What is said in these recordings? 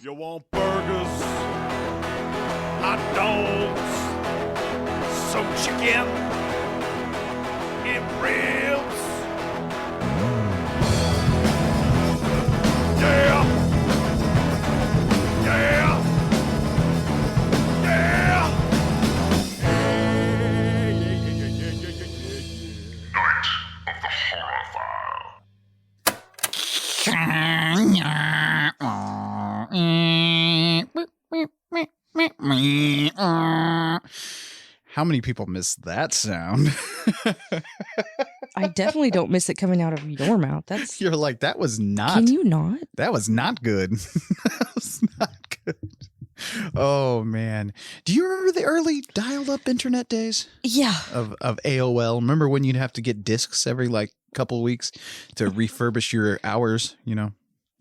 You want burgers, hot dogs, some chicken, and ribs. Yeah! Yeah! Yeah! How many people miss that sound? I definitely don't miss it coming out of your mouth. That's. You're like, that was not. Can you not? That was not good. That was not good. Oh man, do you remember the early dial-up internet days? Yeah. Of AOL? Remember when you'd have to get discs every like couple weeks to refurbish your hours? You know.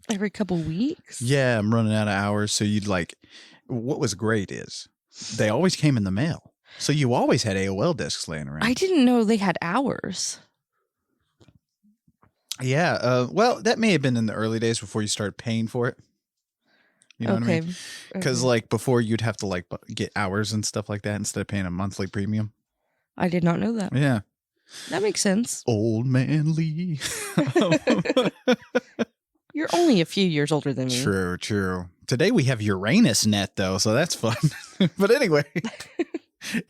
Every couple weeks? Yeah, I'm running out of hours. So you'd like, what was great is they always came in the mail. So you always had AOL discs laying around. I didn't know they had hours. Yeah. Well, that may have been in the early days before you started paying for it. You know what I mean? Because like before you'd have to like get hours and stuff like that instead of paying a monthly premium. I did not know that. Yeah. That makes sense. Old man Lee. You're only a few years older than me. True. Today we have Uranus Net though, so that's fun. But anyway,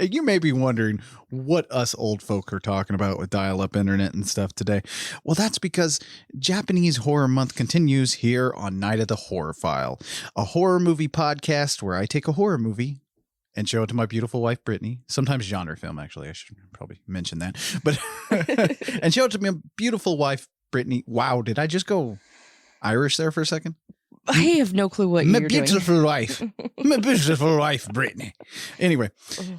you may be wondering what us old folk are talking about with dial-up internet and stuff today. Well, that's because Japanese Horror Month continues here on Night of the Horror File, a horror movie podcast where I take a horror movie and show it to my beautiful wife, Brittany. Sometimes genre film, actually. I should probably mention that. But and show it to my beautiful wife, Brittany. Wow, did I just go Irish there for a second? I have no clue what you're doing. My beautiful wife, Brittany. Anyway,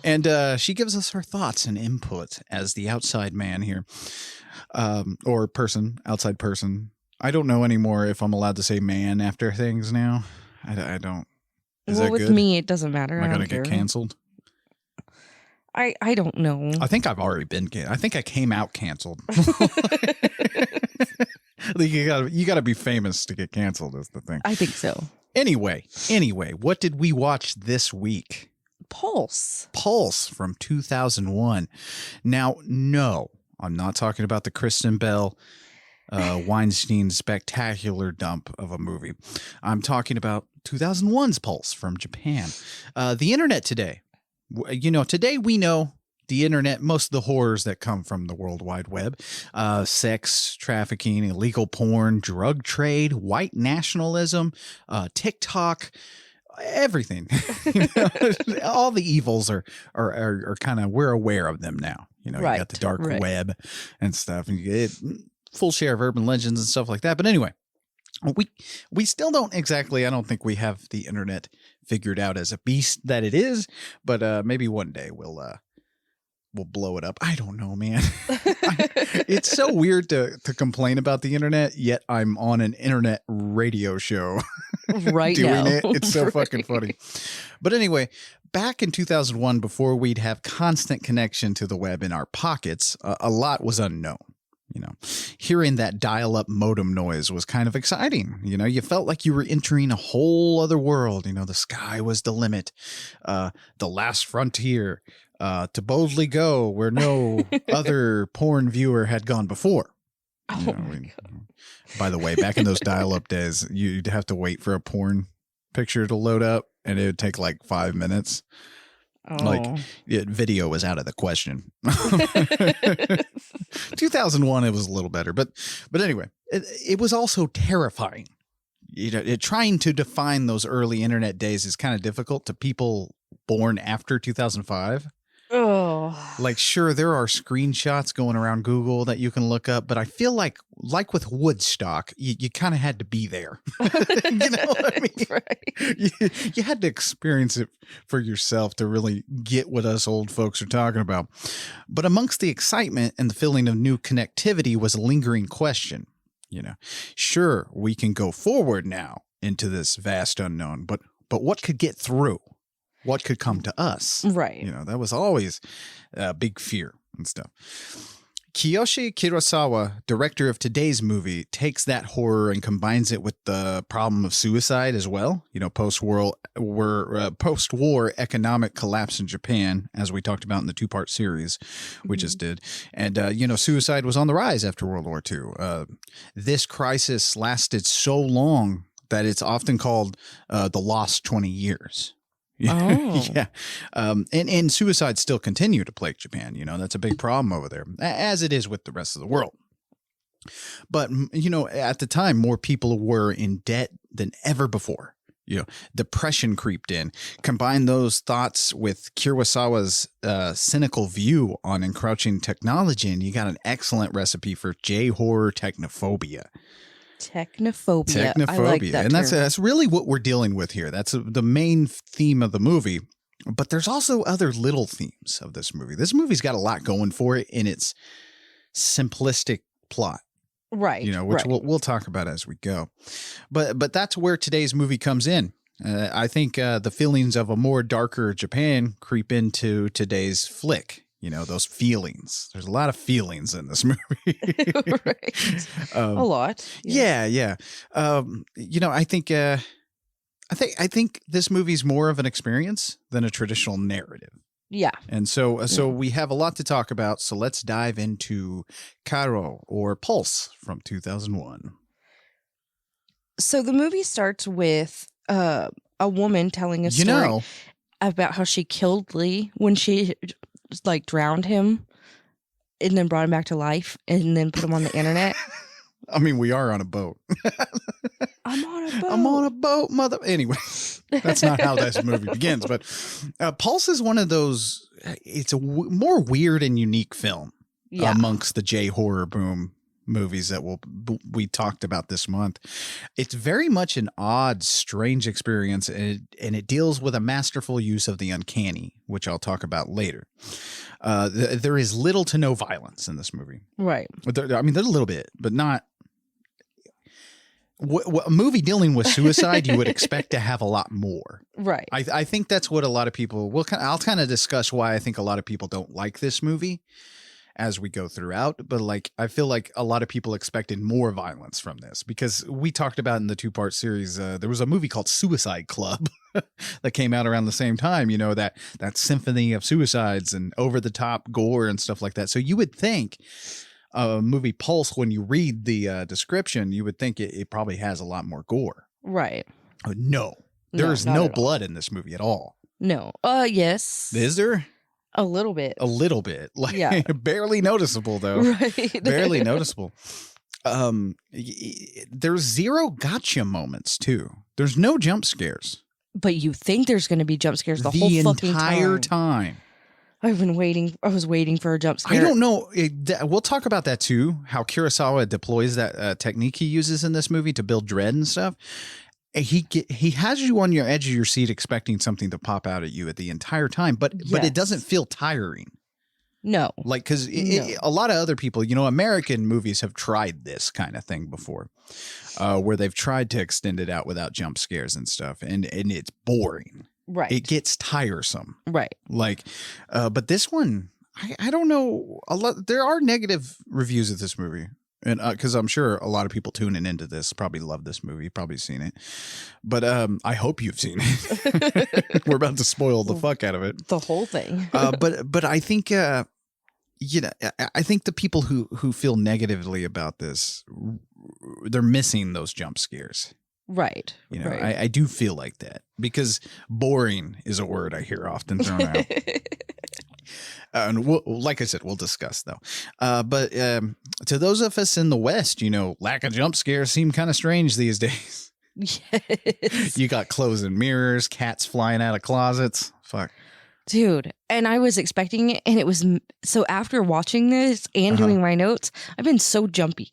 and she gives us her thoughts and input as the outside man here, or person, outside person. I don't know anymore if I'm allowed to say man after things now. I don't. Is that with good? me, it doesn't matter. Am I going to get care. canceled? I don't know. I think I've already been canceled. I think I came out canceled. You got to be famous to get canceled is the thing. I think so. Anyway, what did we watch this week? Pulse from 2001. Now, no, I'm not talking about the Kristen Bell Weinstein spectacular dump of a movie. I'm talking about 2001's Pulse from Japan. The internet today. Today we know the internet, most of the horrors that come from the World Wide Web, sex trafficking, illegal porn, drug trade, white nationalism, TikTok, everything. All the evils are kind of, we're aware of them now. Right, you got the dark web and stuff, and you get full share of urban legends and stuff like that. But anyway, we still don't exactly, I don't think we have the internet figured out as a beast that it is, but maybe one day we'll blow it up. I don't know, man. It's so weird to complain about the internet, yet I'm on an internet radio show right doing now. it. It's so fucking funny. But anyway, back in 2001, before we'd have constant connection to the web in our pockets, a lot was unknown. Hearing that dial-up modem noise was kind of exciting. You felt like you were entering a whole other world. The sky was the limit, the last frontier. To boldly go where no other porn viewer had gone before. God. By the way, back in those dial-up days, you'd have to wait for a porn picture to load up, and it would take like 5 minutes. Video was out of the question. 2001, it was a little better, but anyway, it was also terrifying. Trying to define those early internet days is kind of difficult to people born after 2005. Oh, Sure, there are screenshots going around Google that you can look up, but I feel like with Woodstock, you kind of had to be there. You know what I mean? Right. You had to experience it for yourself to really get what us old folks are talking about. But amongst the excitement and the feeling of new connectivity was a lingering question. Sure, we can go forward now into this vast unknown, but what could get through? What could come to us? Right. That was always a big fear and stuff. Kiyoshi Kurosawa, director of today's movie, takes that horror and combines it with the problem of suicide as well. You know, post-war economic collapse in Japan, as we talked about in the two-part series we just did. And, suicide was on the rise after World War II. This crisis lasted so long that it's often called the lost 20 years. Oh. Yeah. And suicide still continue to plague Japan. You know, that's a big problem over there, as it is with the rest of the world. But, at the time, more people were in debt than ever before. You know, depression creeped in. Combine those thoughts with Kurosawa's cynical view on encroaching technology, and you got an excellent recipe for J-horror technophobia. Technophobia. I like that And term. that's really what we're dealing with here. That's the main theme of the movie. But there's also other little themes of this movie. This movie's got a lot going for it in its simplistic plot. Right. Which we'll talk about as we go. But that's where today's movie comes in. I think the feelings of a more darker Japan creep into today's flick. You know, those feelings. There's a lot of feelings in this movie. Right. A lot. Yeah. I think this movie's more of an experience than a traditional narrative. Yeah. And so we have a lot to talk about. So let's dive into Karo, or Pulse, from 2001. So the movie starts with a woman telling a story about how she killed Lee when she drowned him and then brought him back to life and then put him on the internet. I mean, we are on a boat. I'm on a boat, mother. Anyway, that's not how this movie begins. But Pulse is one of those. It's a more weird and unique film amongst the J-horror boom movies that we talked about this month. It's very much an odd, strange experience, and it deals with a masterful use of the uncanny, which I'll talk about later. There is little to no violence in this movie. Right. There's a little bit, but not. A movie dealing with suicide, you would expect to have a lot more. Right. I think that's what a lot of people I'll kind of discuss why I think a lot of people don't like this movie as we go throughout. But I feel like a lot of people expected more violence from this, because we talked about in the two-part series, there was a movie called Suicide Club that came out around the same time, that symphony of suicides and over-the-top gore and stuff like that. So you would think movie Pulse, when you read the description, you would think it probably has a lot more gore. Right. No. There's no blood in this movie at all. No. Yes. Is there? A little bit. A little bit. Barely noticeable, though. Right. Barely noticeable. There's zero gotcha moments, too. There's no jump scares. But you think there's going to be jump scares the whole fucking entire time. I've been waiting. I was waiting for a jump scare. I don't know. We'll talk about that too. How Kurosawa deploys that technique he uses in this movie to build dread and stuff. He has you on your edge of your seat, expecting something to pop out at you at the entire time, but it doesn't feel tiring. No, because a lot of other people, American movies have tried this kind of thing before, where they've tried to extend it out without jump scares and stuff, and it's boring. Right. It gets tiresome. Right. But this one, I don't know. There are negative reviews of this movie. And because I'm sure a lot of people tuning into this probably love this movie, probably seen it. But I hope you've seen it. We're about to spoil the fuck out of it. The whole thing. But I think, I think the people who feel negatively about this, they're missing those jump scares. Right. Right. I do feel like that, because boring is a word I hear often thrown out. And like I said, we'll discuss though. But to those of us in the West, lack of jump scares seem kind of strange these days. Yes. You got clothes and mirrors, cats flying out of closets. Fuck. Dude, and I was expecting it, and it was so. After watching this and doing my notes, I've been so jumpy.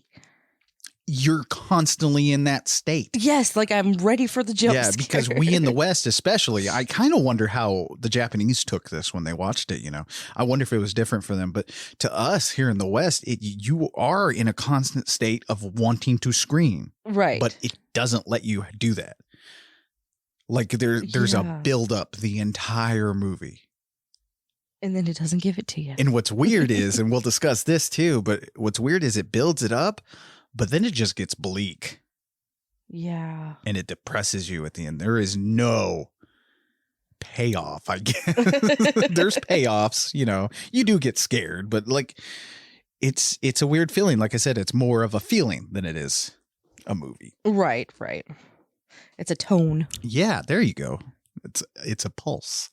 You're constantly in that state. Yes, I'm ready for the jump scare. Because we in the West especially, I kind of wonder how the Japanese took this when they watched it, I wonder if it was different for them. But to us here in the West, you are in a constant state of wanting to scream. Right. But it doesn't let you do that. There's a build up the entire movie. And then it doesn't give it to you. And what's weird is, and we'll discuss this too, but what's weird is it builds it up, but then it just gets bleak. Yeah. And it depresses you at the end. There is no payoff, I guess. There's payoffs, you know. You do get scared, but like it's a weird feeling. Like I said, it's more of a feeling than it is a movie. Right. It's a tone. Yeah, there you go. It's a pulse.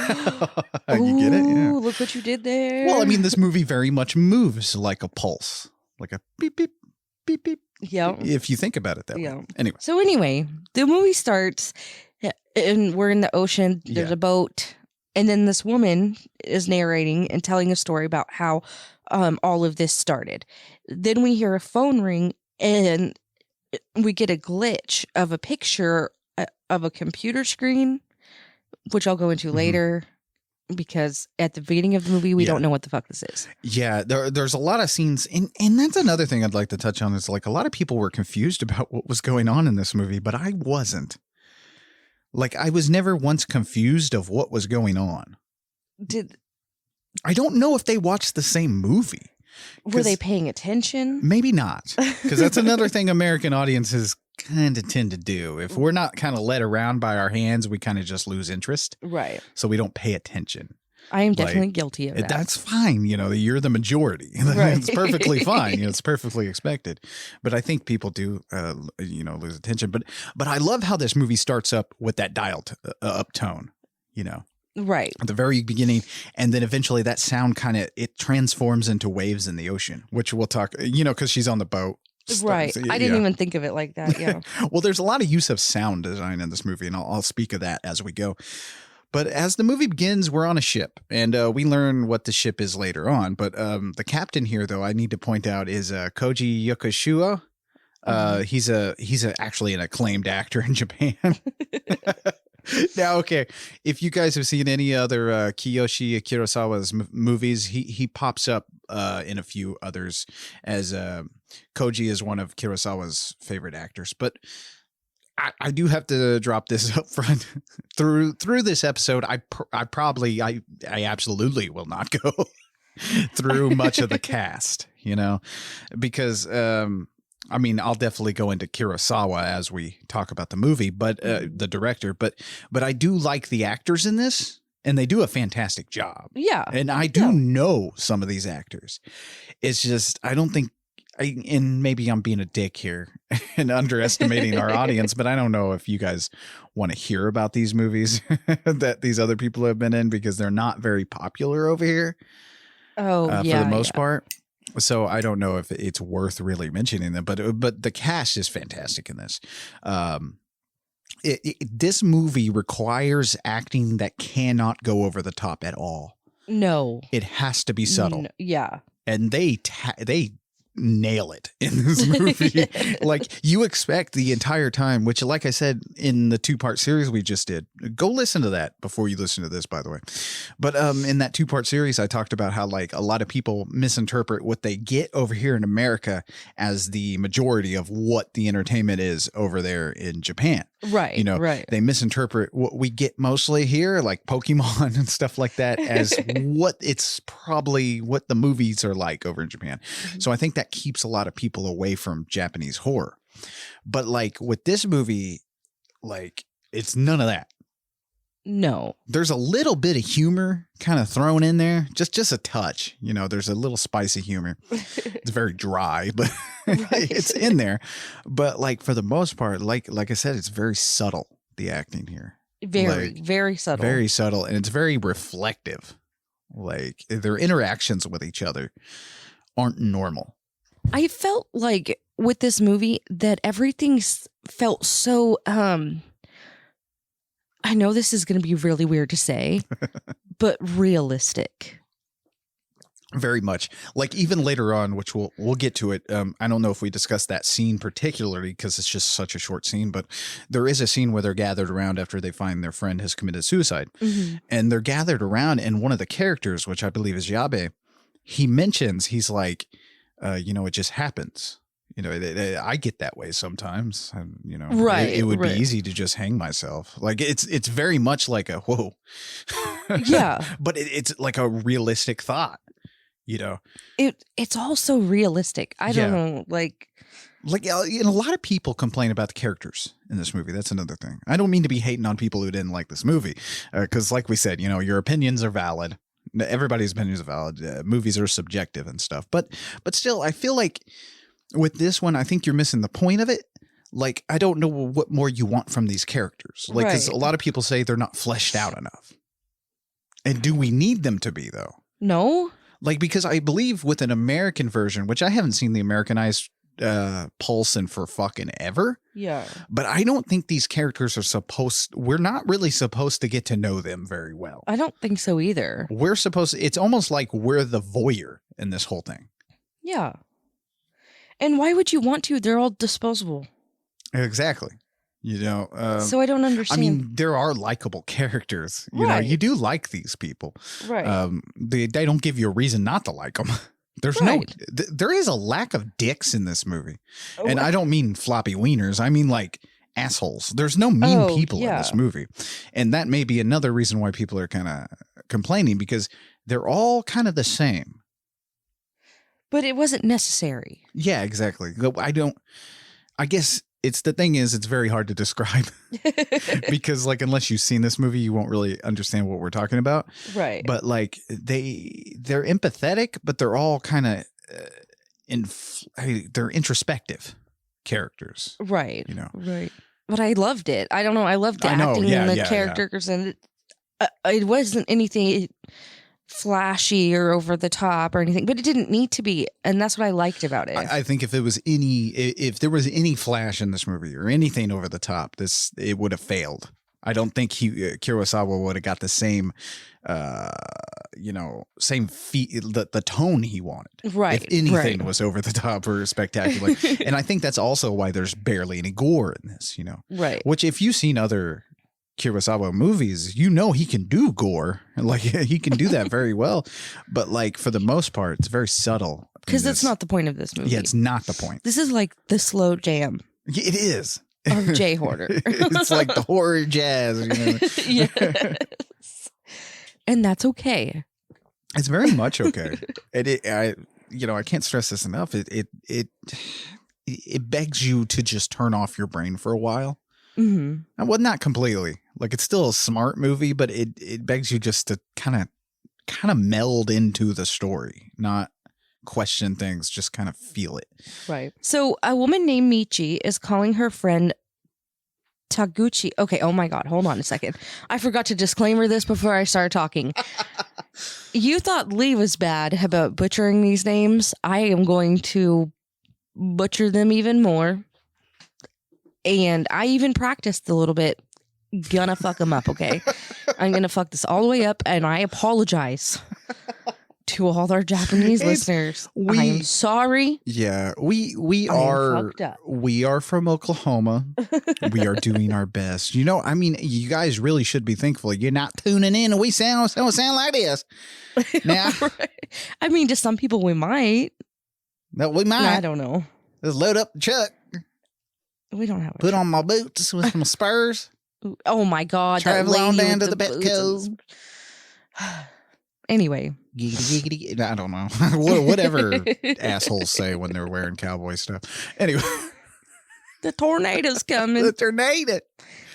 You get it? Yeah. Look what you did there. Well, I mean, this movie very much moves like a pulse, like a beep, beep, beep, beep. Yeah. If you think about it that way. Anyway. So anyway, the movie starts and we're in the ocean. There's a boat. And then this woman is narrating and telling a story about how all of this started. Then we hear a phone ring and we get a glitch of a picture of a computer screen, which I'll go into later, because at the beginning of the movie, we don't know what the fuck this is. Yeah, there's a lot of scenes. And that's another thing I'd like to touch on is like a lot of people were confused about what was going on in this movie, but I wasn't. Like, I was never once confused of what was going on. I don't know if they watched the same movie. Were they paying attention? Maybe not, because that's another thing American audiences kind of tend to do. If we're not kind of led around by our hands, we kind of just lose interest. Right. So we don't pay attention. I am definitely guilty of that. That's fine. You know, you're the majority. Right. It's perfectly fine. You know, it's perfectly expected. But I think people do, lose attention. But I love how this movie starts up with that dialed up tone, you know. Right. At the very beginning. And then eventually that sound it transforms into waves in the ocean, which we'll talk, because she's on the boat. Right. So, I didn't even think of it like that. Yeah. Well, there's a lot of use of sound design in this movie, and I'll speak of that as we go. But as the movie begins, we're on a ship, and we learn what the ship is later on. But the captain here, though, I need to point out is Koji Yokosuwa. He's actually an acclaimed actor in Japan. Now, okay, if you guys have seen any other Kiyoshi Kurosawa's movies, he pops up in a few others as Koji is one of Kurosawa's favorite actors. But I do have to drop this up front. Through this episode, I absolutely will not go through much of the cast, because I'll definitely go into Kurosawa as we talk about the movie, but the director, but I do like the actors in this, and they do a fantastic job. Yeah. And I do know some of these actors. It's just, I don't think, and maybe I'm being a dick here and underestimating our audience, but I don't know if you guys want to hear about these movies that these other people have been in, because they're not very popular over here. For the most part. So I don't know if it's worth really mentioning them, but the cast is fantastic in this. This movie requires acting that cannot go over the top at all. No, it has to be subtle. Yeah, and they nail it in this movie. Like, you expect the entire time, which, like I said in the 2-part series we just did, go listen to that before you listen to this, by the way. But in that 2-part series, I talked about how like a lot of people misinterpret what they get over here in America as the majority of what the entertainment is over there in Japan. Right. Right. They misinterpret what we get mostly here, like Pokemon and stuff like that, as what it's probably what the movies are like over in Japan. Mm-hmm. So I think that keeps a lot of people away from Japanese horror. But like with this movie, like it's none of that. No. There's a little bit of humor kind of thrown in there, just a touch. There's a little spicy humor. It's very dry, but it's in there. But like for the most part, like I said, it's very subtle, the acting here. Very subtle. Very subtle, and it's very reflective. Like their interactions with each other aren't normal. I felt like with this movie that everything felt so I know this is going to be really weird to say, but realistic. Very much. Like even later on, which we'll get to it. I don't know if we discussed that scene particularly because it's just such a short scene, but there is a scene where they're gathered around after they find their friend has committed suicide. Mm-hmm. And they're gathered around, and one of the characters, which I believe is Yabe, he mentions, he's like, it just happens. I get that way sometimes. Right. It would be easy to just hang myself. Like it's very much like a whoa. Yeah. But it's like a realistic thought, It's all so realistic. I don't know, like a lot of people complain about the characters in this movie. That's another thing. I don't mean to be hating on people who didn't like this movie, because like we said, your opinions are valid. Everybody's opinions are valid. Movies are subjective and stuff, but still, I feel like with this one, I think you're missing the point of it. Like, I don't know what more you want from these characters. Like, because a lot of people say they're not fleshed out enough. And do we need them to be, though? No. Like, because I believe with an American version, which I haven't seen the Americanized Paulson for fucking ever. Yeah. But I don't think these characters we're not really supposed to get to know them very well. I don't think so either. It's almost like we're the voyeur in this whole thing. Yeah. And why would you want to? They're all disposable. Exactly. So I don't understand. I mean, there are likable characters. You do like these people. Right. They don't give you a reason not to like them. There's there is a lack of dicks in this movie. Oh, and I don't mean floppy wieners. I mean like assholes. There's no mean people in this movie. And that may be another reason why people are kind of complaining, because they're all kind of the same. But it wasn't necessary. Yeah, exactly. I guess it's very hard to describe because like, unless you've seen this movie, you won't really understand what we're talking about. Right. But like they're empathetic, but they're all kind of they're introspective characters. Right. Right. But I loved it. I don't know. I loved the acting and the characters, and it wasn't anything flashy or over the top or anything, but it didn't need to be, and that's what I liked about it. I think if there was any flash in this movie or anything over the top, it would have failed. I don't think Kurosawa would have got the same same the tone he wanted. Right. If anything was over the top or spectacular. And I think that's also why there's barely any gore in this, Right. Which, if you've seen other Kurosawa movies, he can do gore. Like, he can do that very well. But like, for the most part, it's very subtle. Because that's not the point of this movie. Yeah, it's not the point. This is like the slow jam. It is. Of Jay Hoarder. It's like the horror jazz. Yes. And that's okay. It's very much okay. I can't stress this enough. It begs you to just turn off your brain for a while. Mm-hmm. Well, not completely. Like, it's still a smart movie, but it begs you just to kind of meld into the story, not question things, just kind of feel it. Right. So a woman named Michi is calling her friend Taguchi. Okay, oh my God, hold on a second. I forgot to disclaimer this before I start talking. You thought Lee was bad about butchering these names. I am going to butcher them even more. And I even practiced a little bit. Gonna fuck them up, okay? I'm gonna fuck this all the way up, and I apologize to all our Japanese listeners. I'm sorry. Yeah, we are from Oklahoma. We are doing our best. I mean, you guys really should be thankful you're not tuning in and we don't sound like this. Now, right. I mean, to some people we might. No, we might. I don't know. Let's load up the truck. We don't have Put on my boots with my spurs. Oh my God. Travel on down to the Petco. Anyway. Giggity. I don't know. Whatever assholes say when they're wearing cowboy stuff. Anyway. The tornado's coming. The tornado.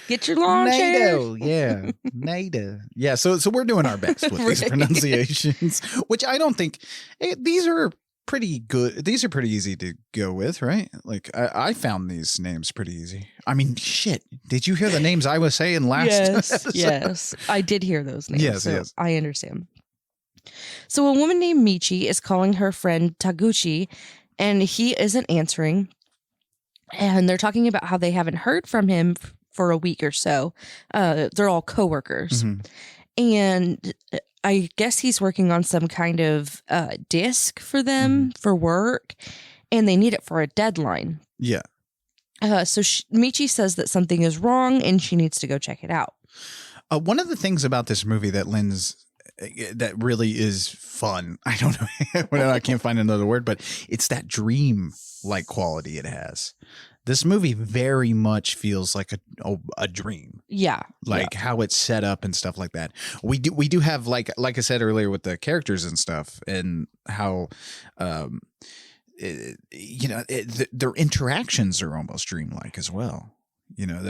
Get your lawn chair. Yeah. Nada. Yeah. So we're doing our best with these pronunciations, which I don't think these are pretty good. These are pretty easy to go with, right? Like, I found these names pretty easy. I mean, shit. Did you hear the names I was saying last episode? Yes. I did hear those names. Yes, so yes. I understand. So a woman named Michi is calling her friend Taguchi, and he isn't answering. And they're talking about how they haven't heard from him for a week or so. They're all coworkers. Mm-hmm. And I guess he's working on some kind of disc for them for work, and they need it for a deadline. Yeah. So Michi says that something is wrong and she needs to go check it out. One of the things about this movie that lends that really is fun. I don't know. I can't find another word, but it's that dream like quality it has. This movie very much feels like a dream. Yeah. Like how it's set up and stuff like that. We do have like I said earlier with the characters and stuff and how their interactions are almost dreamlike as well. You know,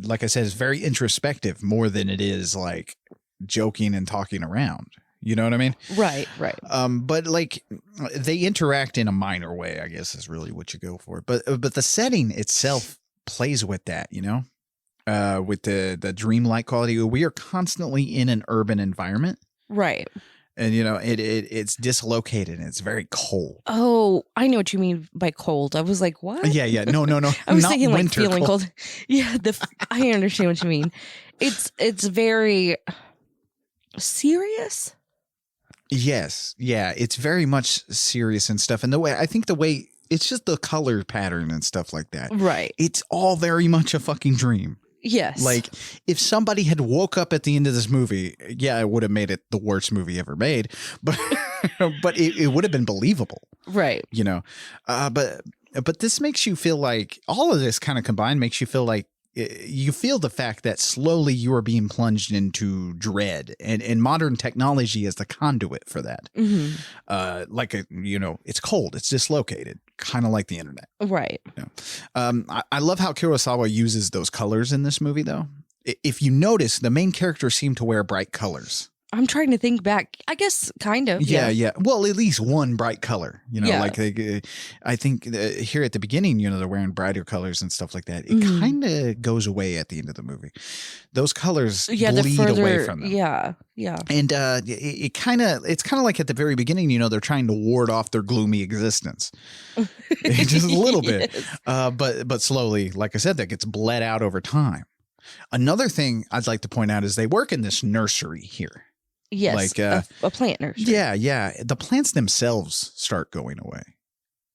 like I said, it's very introspective more than it is like joking and talking around. You know what I mean? Right. But like they interact in a minor way, I guess is really what you go for. But the setting itself plays with that, you know, with the dreamlike quality. We are constantly in an urban environment. Right. And, you know, it's dislocated and it's very cold. Oh, I know what you mean by cold. I was like, what? Yeah. No. I was Not thinking like winter feeling cold. Yeah, I understand what you mean. It's very serious. Yes. Yeah. It's very much serious and stuff. And the way it's just the color pattern and stuff like that. Right. It's all very much a fucking dream. Yes. Like if somebody had woke up at the end of this movie, yeah, it would have made it the worst movie ever made, but it would have been believable. Right. You know, but this makes you feel like all of this kind of combined makes you feel like you feel the fact that slowly you are being plunged into dread and modern technology is the conduit for that. Mm-hmm. It's cold, it's dislocated, kind of like the internet. Right. You know? I love how Kurosawa uses those colors in this movie, though. If you notice, the main characters seem to wear bright colors. I'm trying to think back. I guess kind of. Yeah. Well, at least one bright color. You know, Yeah. like I think here at the beginning, you know, they're wearing brighter colors and stuff like that. It kind of goes away at the end of the movie. Those colors bleed away from them. Yeah. And it's kind of like at the very beginning, you know, they're trying to ward off their gloomy existence, just a little bit. Yes. But slowly, like I said, that gets bled out over time. Another thing I'd like to point out is they work in this nursery here. Yes, like a plant nursery. Yeah. The plants themselves start going away.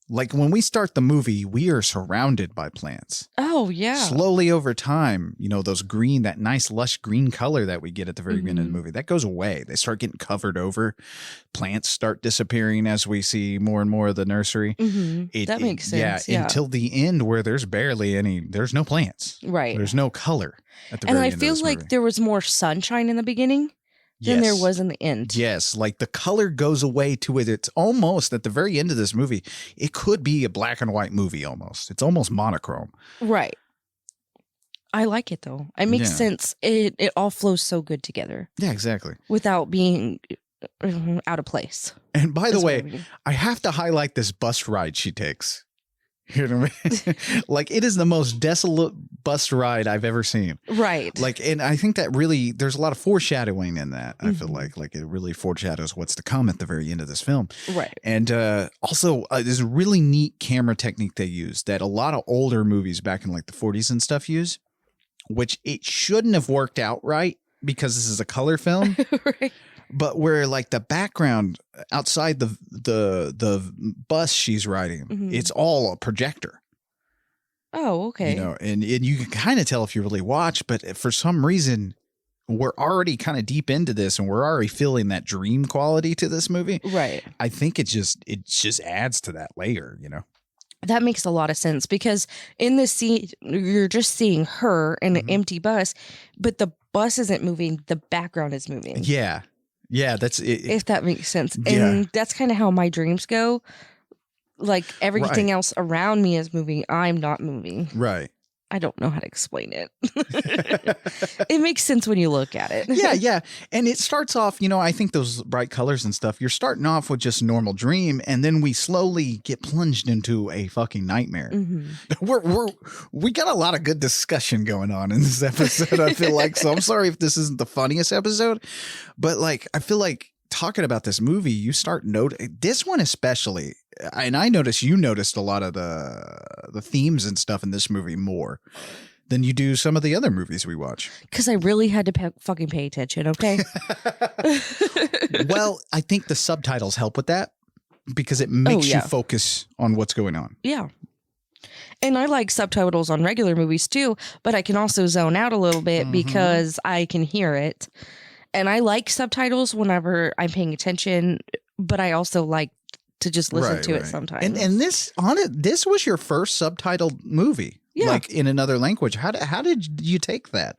Like when we start the movie, we are surrounded by plants. Oh, yeah. Slowly over time, you know, that nice lush green color that we get at the very beginning of the movie, that goes away. They start getting covered over. Plants start disappearing as we see more and more of the nursery. Mm-hmm. That makes sense. Yeah, until the end where there's no plants. Right. There's no color at the very end of this movie. And I feel like there was more sunshine in the beginning than there was in the end. Yes, like the color goes away to it. It's almost at the very end of this movie, it could be a black and white movie almost. It's almost monochrome. Right. I like it though. It makes sense. It all flows so good together. Yeah, exactly. Without being out of place. And by the way, I have to highlight this bus ride she takes. You know what I mean? Like it is the most desolate bus ride I've ever seen. Right. Like, and I think that really, there's a lot of foreshadowing in that. I feel like it really foreshadows what's to come at the very end of this film. Right. And also there's a really neat camera technique they use that a lot of older movies back in like the 40s and stuff use, which it shouldn't have worked out right because this is a color film. Right. But where like the background outside the bus she's riding, it's all a projector. Oh, okay. You know, and you can kind of tell if you really watch, but for some reason, we're already kind of deep into this and we're already feeling that dream quality to this movie. Right. I think it just adds to that layer, you know. That makes a lot of sense because in this scene, you're just seeing her in an empty bus, but the bus isn't moving. The background is moving. Yeah. Yeah, that's it. If that makes sense. And that's kind of how my dreams go. Like everything else around me is moving. I'm not moving. Right. I don't know how to explain it. It makes sense when you look at it. Yeah. And it starts off, you know, I think those bright colors and stuff, you're starting off with just a normal dream. And then we slowly get plunged into a fucking nightmare. We got a lot of good discussion going on in this episode, I feel like. So I'm sorry if this isn't the funniest episode, but like, I feel like talking about this movie, you start noticing this one especially. And I noticed you noticed a lot of the themes and stuff in this movie more than you do some of the other movies we watch. Because I really had to fucking pay attention, okay? Well, I think the subtitles help with that because it makes you focus on what's going on. Yeah. And I like subtitles on regular movies too, but I can also zone out a little bit because I can hear it. And I like subtitles whenever I'm paying attention, but I also like to just listen to it sometimes. And this was your first subtitled movie, like in another language. How did you take that?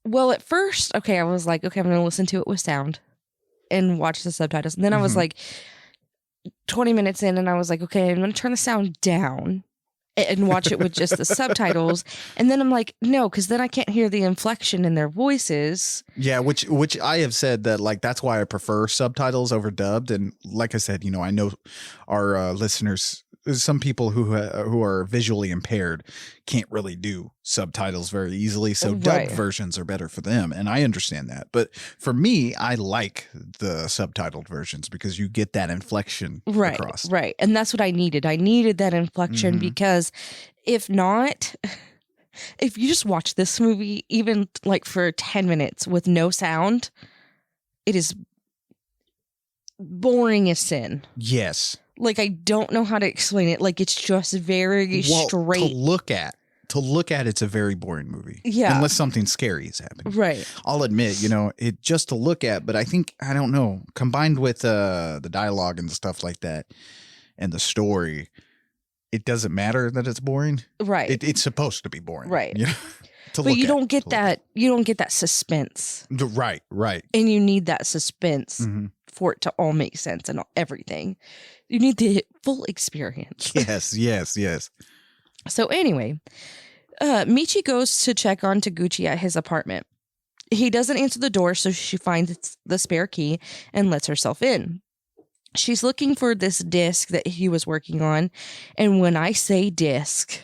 Well, at first, okay, I was like, okay, I'm going to listen to it with sound and watch the subtitles. And then I was like 20 minutes in and I was like, okay, I'm going to turn the sound down and watch it with just the subtitles. And then I'm like, no, because then I can't hear the inflection in their voices. Yeah, which I have said that, like, that's why I prefer subtitles over dubbed. And like I said, I know our listeners, some people who are visually impaired can't really do subtitles very easily. So dubbed versions are better for them. And I understand that. But for me, I like the subtitled versions because you get that inflection across. Right. And that's what I needed. I needed that inflection because if not, if you just watch this movie, even like for 10 minutes with no sound, it is boring as sin. Yes. Like, I don't know how to explain it. Like, it's just very straight. To look at, it's a very boring movie. Yeah. Unless something scary is happening. Right. I'll admit, it just to look at, but I think, I don't know, combined with the dialogue and stuff like that and the story, it doesn't matter that it's boring. Right. It's supposed to be boring. Right. But you don't get that suspense. Right. And you need that suspense for it to all make sense and everything. You need the full experience. Yes. So anyway, Michi goes to check on Taguchi at his apartment. He doesn't answer the door, so she finds the spare key and lets herself in. She's looking for this disc that he was working on. And when I say disc,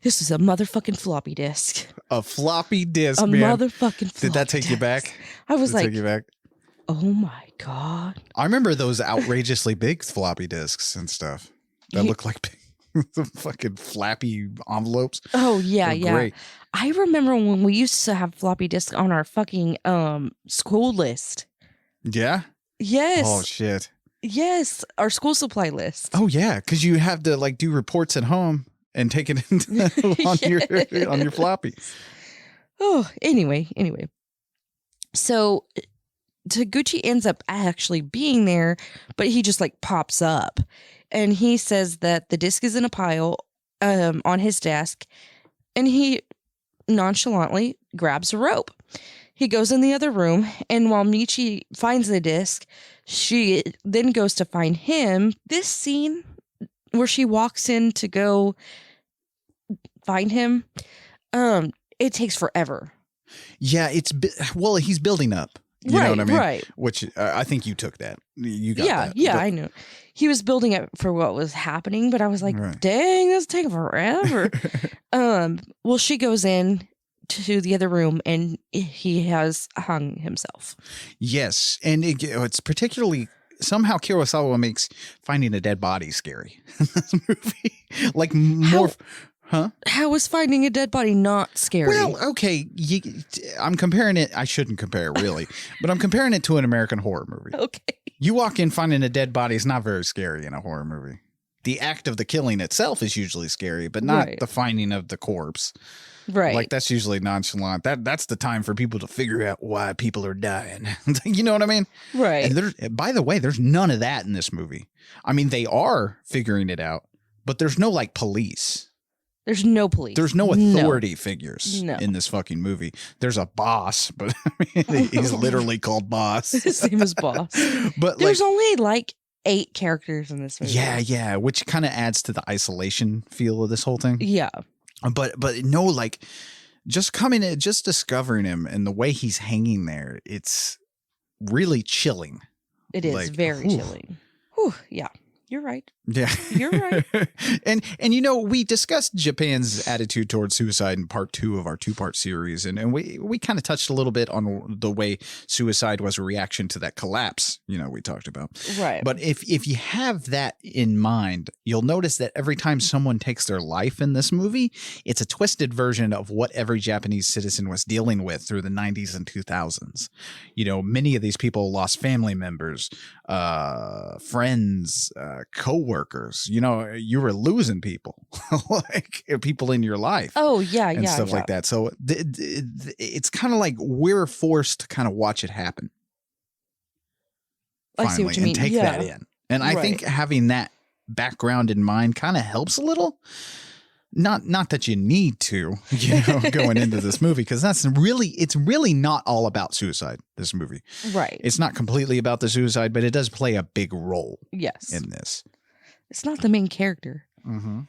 this is a motherfucking floppy disk. A floppy disk, man. Motherfucking floppy disk. Did that take you back? I was like, take you back? Oh my God. I remember those outrageously big floppy disks and stuff that look like fucking flappy envelopes. Oh, yeah. Great. I remember when we used to have floppy disks on our fucking school list. Yeah? Yes. Oh, shit. Yes. Our school supply list. Oh, yeah. Because you have to like do reports at home and take it on your floppy. Oh, anyway. So Taguchi ends up actually being there, but he just like pops up and he says that the disc is in a pile on his desk and he nonchalantly grabs a rope. He goes in the other room and while Michi finds the disc, she then goes to find him. This scene where she walks in to go find him, it takes forever. Yeah, he's building up. You know what I mean? Right. Which I think you took that. You got that. Yeah, I knew. He was building up for what was happening, but I was like, dang, this is taking forever. Well, she goes in to the other room and he has hung himself. Yes. And it's particularly somehow Kurosawa makes finding a dead body scary in this movie. Like more... How is finding a dead body not scary? Well, okay. I'm comparing it. I shouldn't compare it really, but I'm comparing it to an American horror movie. Okay. You walk in finding a dead body is not very scary in a horror movie. The act of the killing itself is usually scary, but not the finding of the corpse. Right. Like that's usually nonchalant. That's the time for people to figure out why people are dying. You know what I mean? Right. And by the way, there's none of that in this movie. I mean, they are figuring it out, but there's no like police. There's no police. There's no authority figures in this fucking movie. There's a boss, but I mean, he's literally called Boss. His name is Boss. But there's only like 8 characters in this movie. Yeah, which kind of adds to the isolation feel of this whole thing. Yeah. But no, like just discovering him and the way he's hanging there, it's really chilling. It is very chilling. Whew, yeah. You're right. Yeah. You're right. and we discussed Japan's attitude towards suicide in part 2 of our 2-part series. And we kind of touched a little bit on the way suicide was a reaction to that collapse, we talked about. Right. But if you have that in mind, you'll notice that every time someone takes their life in this movie, it's a twisted version of what every Japanese citizen was dealing with through the 90s and 2000s. Many of these people lost family members, friends, co-workers. co-workers. You know, you were losing people, like people in your life. Oh yeah, and yeah, stuff yeah. like that. So it's kind of like we're forced to kind of watch it happen. I see what you and mean. take Yeah. that in. And I think Right. having that background in mind kind of helps a little. Not that you need to, going into this movie, because it's really not all about suicide, this movie. Right. It's not completely about the suicide, but it does play a big role Yes. in this. It's not the main character. Mm-hmm.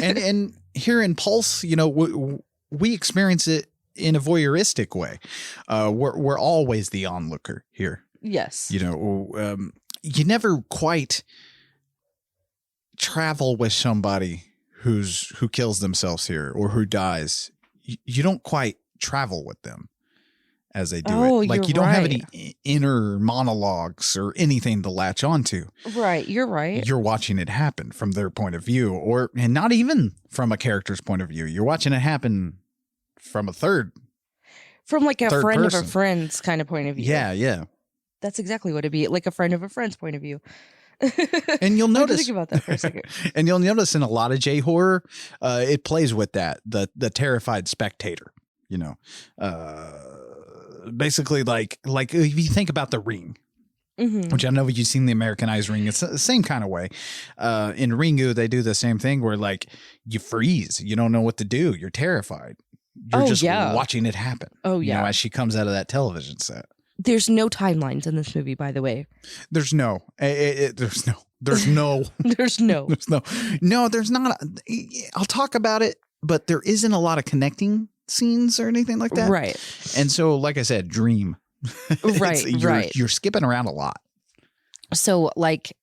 and here in Pulse, we experience it in a voyeuristic way. We're always the onlooker here. Yes. You never quite travel with somebody who kills themselves here or who dies. You don't quite travel with them as they do it. Like, you don't have any inner monologues or anything to latch onto. Right. You're right. You're watching it happen from their point of view, and not even from a character's point of view. You're watching it happen from a third. From like a third friend person. of a friend's kind of point of view. Yeah. That's exactly what it'd be. Like a friend of a friend's point of view. And you'll I had to notice think about that for a second. and you'll notice in a lot of J horror, it plays with that, the terrified spectator, basically like if you think about The Ring, Mhm. which I know you've seen the Americanized Ring. It's the same kind of way. In Ringu, they do the same thing where like you freeze, you don't know what to do. You're terrified. You're just watching it happen. Oh yeah. As she comes out of that television set. There's no timelines in this movie, by the way. There's no. There's no. There's no. There's not. I'll talk about it, but there isn't a lot of connecting scenes or anything like that. Right. And so, like I said, dream. Right. You're skipping around a lot. So, like,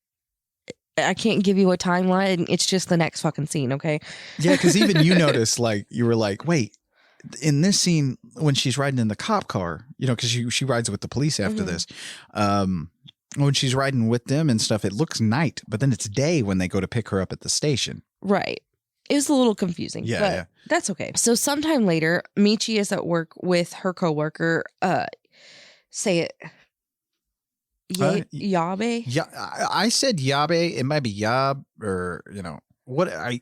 I can't give you a timeline. It's just the next fucking scene, okay? Yeah, because even you noticed, like, you were like, wait, in this scene when she's riding in the cop car, because she rides with the police after this. When she's riding with them and stuff, it looks night, but then it's day when they go to pick her up at the station. Right. It was a little confusing. Yeah, but yeah. That's okay. So sometime later, Michi is at work with her coworker. Say it. Yabe? Yeah, I said Yabe. It might be Yab or, what I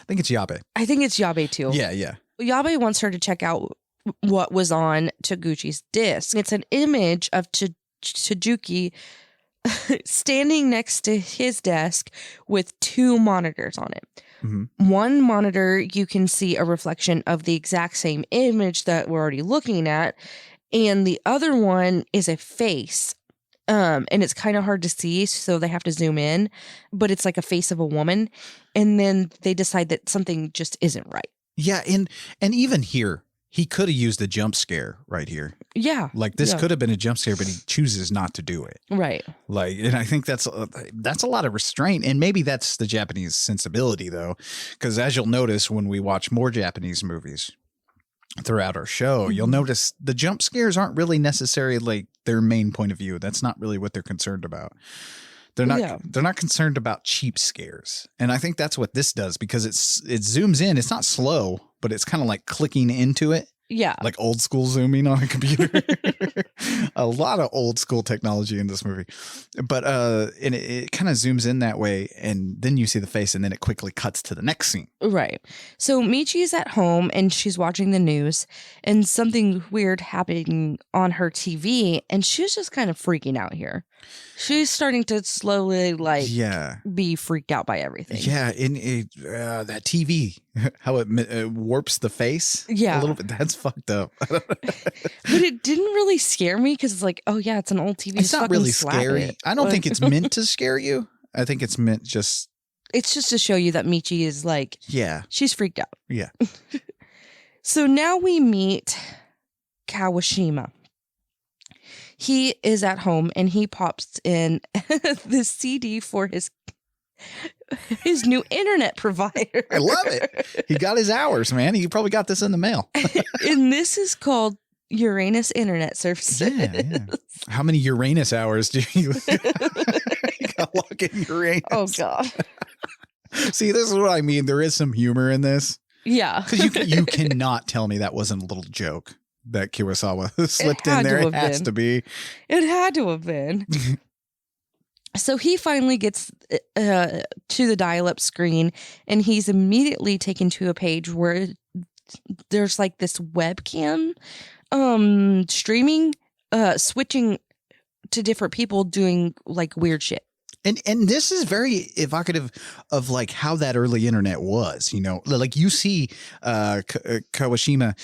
think it's Yabe. I think it's Yabe too. Yeah. Yabe wants her to check out what was on Taguchi's disc. It's an image of Tajuki standing next to his desk with two monitors on it. Mm-hmm. One monitor, you can see a reflection of the exact same image that we're already looking at. And the other one is a face. And it's kind of hard to see, so they have to zoom in. But it's like a face of a woman. And then they decide that something just isn't right. Yeah, and even here, he could have used a jump scare right here. Yeah. Like this could have been a jump scare, but he chooses not to do it. Right. Like, and I think that's a lot of restraint. And maybe that's the Japanese sensibility, though, because as you'll notice when we watch more Japanese movies throughout our show, you'll notice the jump scares aren't really necessarily like their main point of view. That's not really what they're concerned about. They're not concerned about cheap scares. And I think that's what this does, because it zooms in. It's not slow, but it's kind of like clicking into it. Yeah. Like old school zooming on a computer. A lot of old school technology in this movie. But and it kind of zooms in that way, and then you see the face, and then it quickly cuts to the next scene. Right. So Michi is at home and she's watching the news, and something weird happening on her TV, and she's just kind of freaking out here. She's starting to slowly be freaked out by everything. Yeah, in that TV, how it warps the face. Yeah, a little bit. That's fucked up. But it didn't really scare me, because it's like, oh yeah, it's an old TV. It's not really scary. I don't think it's meant to scare you. I think it's meant just. It's just to show you that Michi is like, she's freaked out. Yeah. So now we meet Kawashima. He is at home and he pops in the CD for his new internet provider. I love it. He got his hours, man. He probably got this in the mail. And this is called Uranus Internet Services. Yeah. How many Uranus hours do you got lock in Uranus? Oh, God. See, this is what I mean. There is some humor in this. Yeah. Because you cannot tell me that wasn't a little joke that Kurosawa slipped in there. It has to be. It had to have been. So he finally gets to the dial-up screen, and he's immediately taken to a page where there's like this webcam streaming, switching to different people doing like weird shit. And this is very evocative of like how that early internet was, you know, like you see Kawashima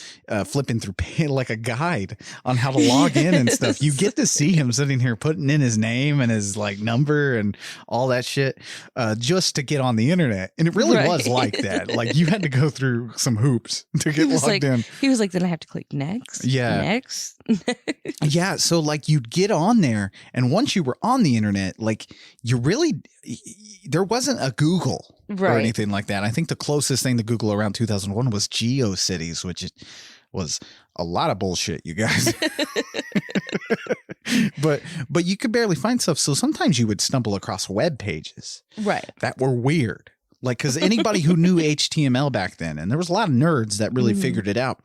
flipping through like a guide on how to log in and stuff. You get to see him sitting here putting in his name and his like number and all that shit just to get on the internet. And it really was like that. Like you had to go through some hoops to get logged in. He was like, then I have to click next. Yeah. Next. Yeah. So like you'd get on there, and once you were on the internet, like there wasn't a Google or anything like that. I think the closest thing to Google around 2001 was GeoCities, which was a lot of bullshit, you guys. but you could barely find stuff. So sometimes you would stumble across web pages that were weird. Like, because anybody who knew HTML back then, and there was a lot of nerds that really figured it out,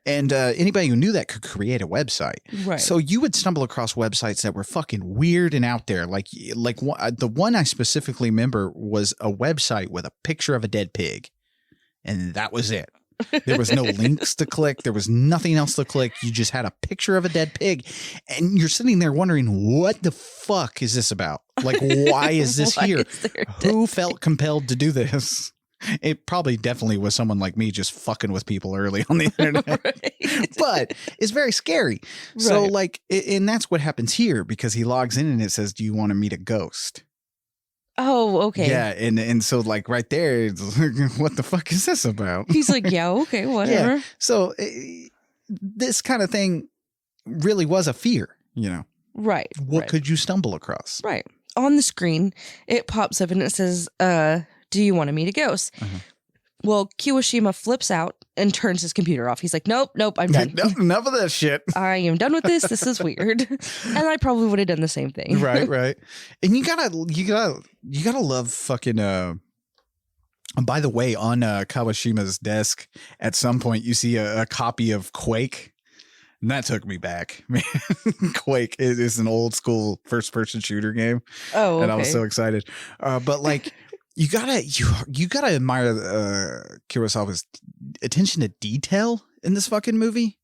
and anybody who knew that could create a website. Right. So you would stumble across websites that were fucking weird and out there. Like the one I specifically remember was a website with a picture of a dead pig, and that was it. There was no links to click. There was nothing else to click. You just had a picture of a dead pig, and you're sitting there wondering, what the fuck is this about? Like, why is this here? Who felt compelled to do this? It probably definitely was someone like me just fucking with people early on the internet. But it's very scary. So like, and that's what happens here, because he logs in and it says, do you want to meet a ghost? Oh, okay. Yeah, and so like right there, it's like, what the fuck is this about? He's like, yeah, okay, whatever. Yeah. So this kind of thing really was a fear, you know? Right. What could you stumble across? Right. On the screen, it pops up and it says, do you want to meet a ghost? Well, Kiwashima flips out and turns his computer off. He's like, nope, I'm done. Enough of that shit. I am done with this. This is weird. And I probably would have done the same thing. Right. And you gotta love fucking by the way, on Kawashima's desk at some point you see a copy of Quake. And that took me back, man. Quake is an old school first person shooter game. Oh, okay. And I was so excited. But like, you gotta admire Kurosawa's attention to detail in this fucking movie.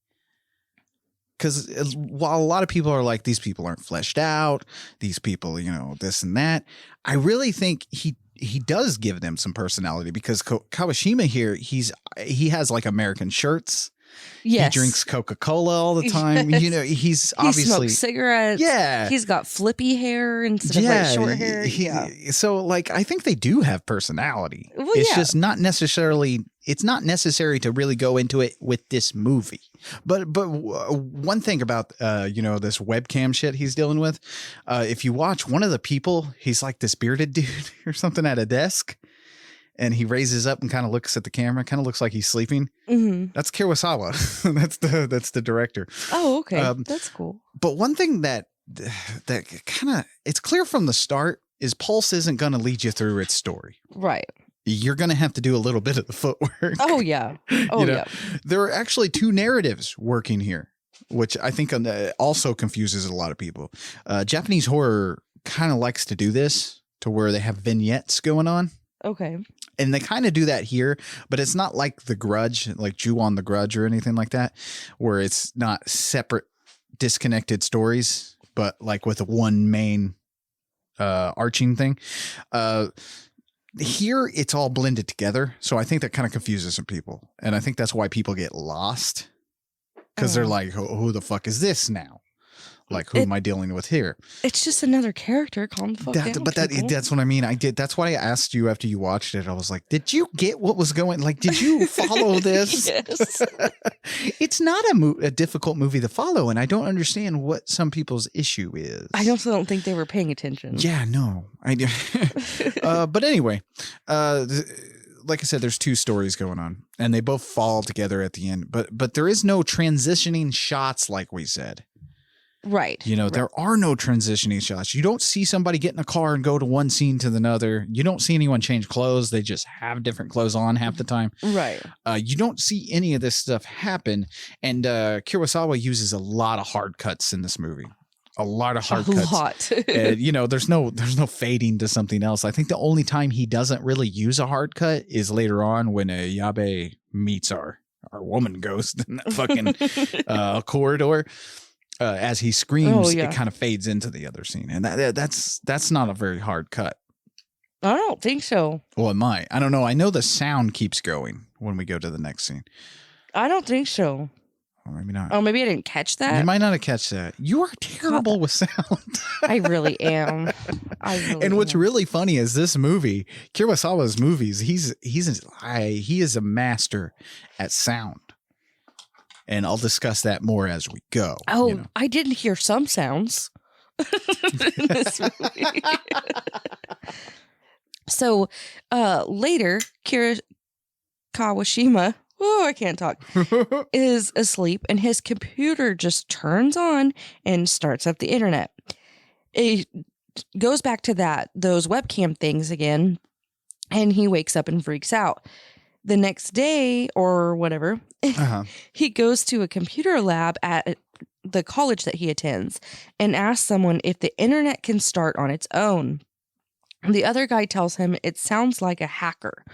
Because while a lot of people are like, these people aren't fleshed out, these people, you know, this and that, I really think he does give them some personality, because Kawashima here, he has like American shirts. Yes. He drinks Coca-Cola all the time. Yes. You know, he's obviously... He smokes cigarettes. Yeah. He's got flippy hair instead of like short hair. So, like, I think they do have personality. Well, it's just not necessarily... It's not necessary to really go into it with this movie. But one thing about, you know, this webcam shit he's dealing with, if you watch one of the people, he's like this bearded dude or something at a desk. And he raises up and kind of looks at the camera, kind of looks like he's sleeping. That's Kurosawa. that's the director. Oh, okay. That's cool. But one thing that kind of, it's clear from the start, is Pulse isn't going to lead you through its story. Right. You're going to have to do a little bit of the footwork. Oh, yeah. Oh, you know? Yeah. There are actually two narratives working here, which I think also confuses a lot of people. Japanese horror kind of likes to do this, to where they have vignettes going on. Okay. And they kind of do that here, but it's not like The Grudge, like Ju-on the Grudge or anything like that, where it's not separate, disconnected stories, but like with one main arching thing. Here, it's all blended together. So I think that kind of confuses some people. And I think that's why people get lost, because they're like, who the fuck is this now? Like, who am I dealing with here? It's just another character. Calm the fuck down. But that's what I mean. That's why I asked you after you watched it. I was like, did you get what was going? Like, did you follow this? Yes. It's not a difficult movie to follow, and I don't understand what some people's issue is. I also don't think they were paying attention. Yeah, no. But anyway, like I said, there's two stories going on, and they both fall together at the end. But there is no transitioning shots, like we said. Right. You know, there are no transitioning shots. You don't see somebody get in a car and go to one scene to another. You don't see anyone change clothes. They just have different clothes on half the time. Right. You don't see any of this stuff happen. And Kurosawa uses a lot of hard cuts in this movie. A lot of hard A cuts. lot. And, you know, there's no fading to something else. I think the only time he doesn't really use a hard cut is later on when Yabe meets our woman ghost in that fucking corridor. As he screams, it kind of fades into the other scene, and that's not a very hard cut. I don't think so. Well, it might. I don't know. I know the sound keeps going when we go to the next scene. I don't think so. Or maybe not. Oh, maybe I didn't catch that. You might not have catch that. You are terrible with sound. I really am. And what's really funny is this movie, Kurosawa's movies. He is a master at sound, and I'll discuss that more as we go. Oh, you know? I didn't hear some sounds in this movie. So later, Kira Kawashima, I can't talk, is asleep, and his computer just turns on and starts up the internet. It goes back to those webcam things again, and he wakes up and freaks out. The next day or whatever, he goes to a computer lab at the college that he attends and asks someone if the internet can start on its own. The other guy tells him it sounds like a hacker.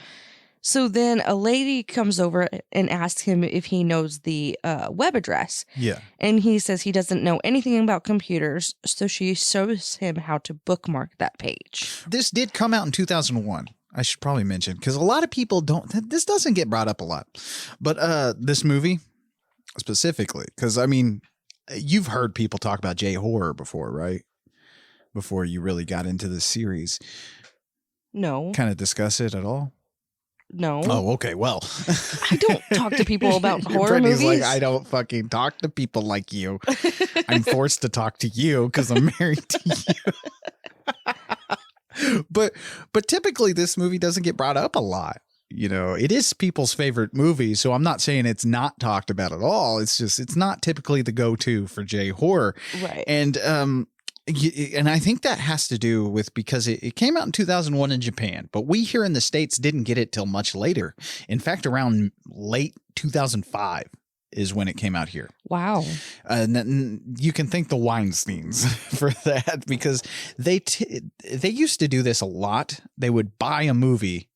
So then a lady comes over and asks him if he knows the web address. Yeah. And he says he doesn't know anything about computers, so she shows him how to bookmark that page. This did come out in 2001. I should probably mention, because a lot of people this doesn't get brought up a lot. But this movie specifically, because I mean, you've heard people talk about J-horror before, right? Before you really got into this series. No. Kind of discuss it at all? No. Oh, okay. Well, I don't talk to people about horror Brittany's movies. Like, I don't fucking talk to people like you. I'm forced to talk to you because I'm married to you. But typically this movie doesn't get brought up a lot. You know, it is people's favorite movie, so I'm not saying it's not talked about at all. It's just it's not typically the go-to for J-horror. Right. And I think that has to do with because it came out in 2001 in Japan, but we here in the States didn't get it till much later. In fact, around late 2005 is when it came out here. Wow. And then you can thank the Weinsteins for that, because they used to do this a lot. They would buy a movie,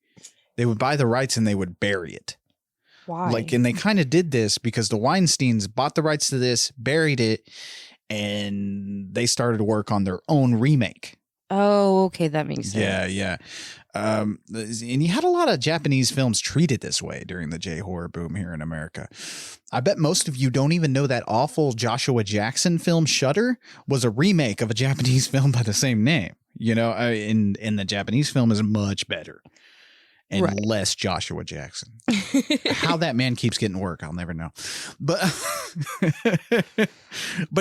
they would buy the rights, and they would bury it. Why? And they kind of did this because the Weinsteins bought the rights to this, buried it, and they started to work on their own remake. Oh, okay. That makes sense. Yeah. And you had a lot of Japanese films treated this way during the J-horror boom here in America. I bet most of you don't even know that awful Joshua Jackson film Shudder was a remake of a Japanese film by the same name. You know, in the Japanese film is much better. And less Joshua Jackson. How that man keeps getting work, I'll never know. But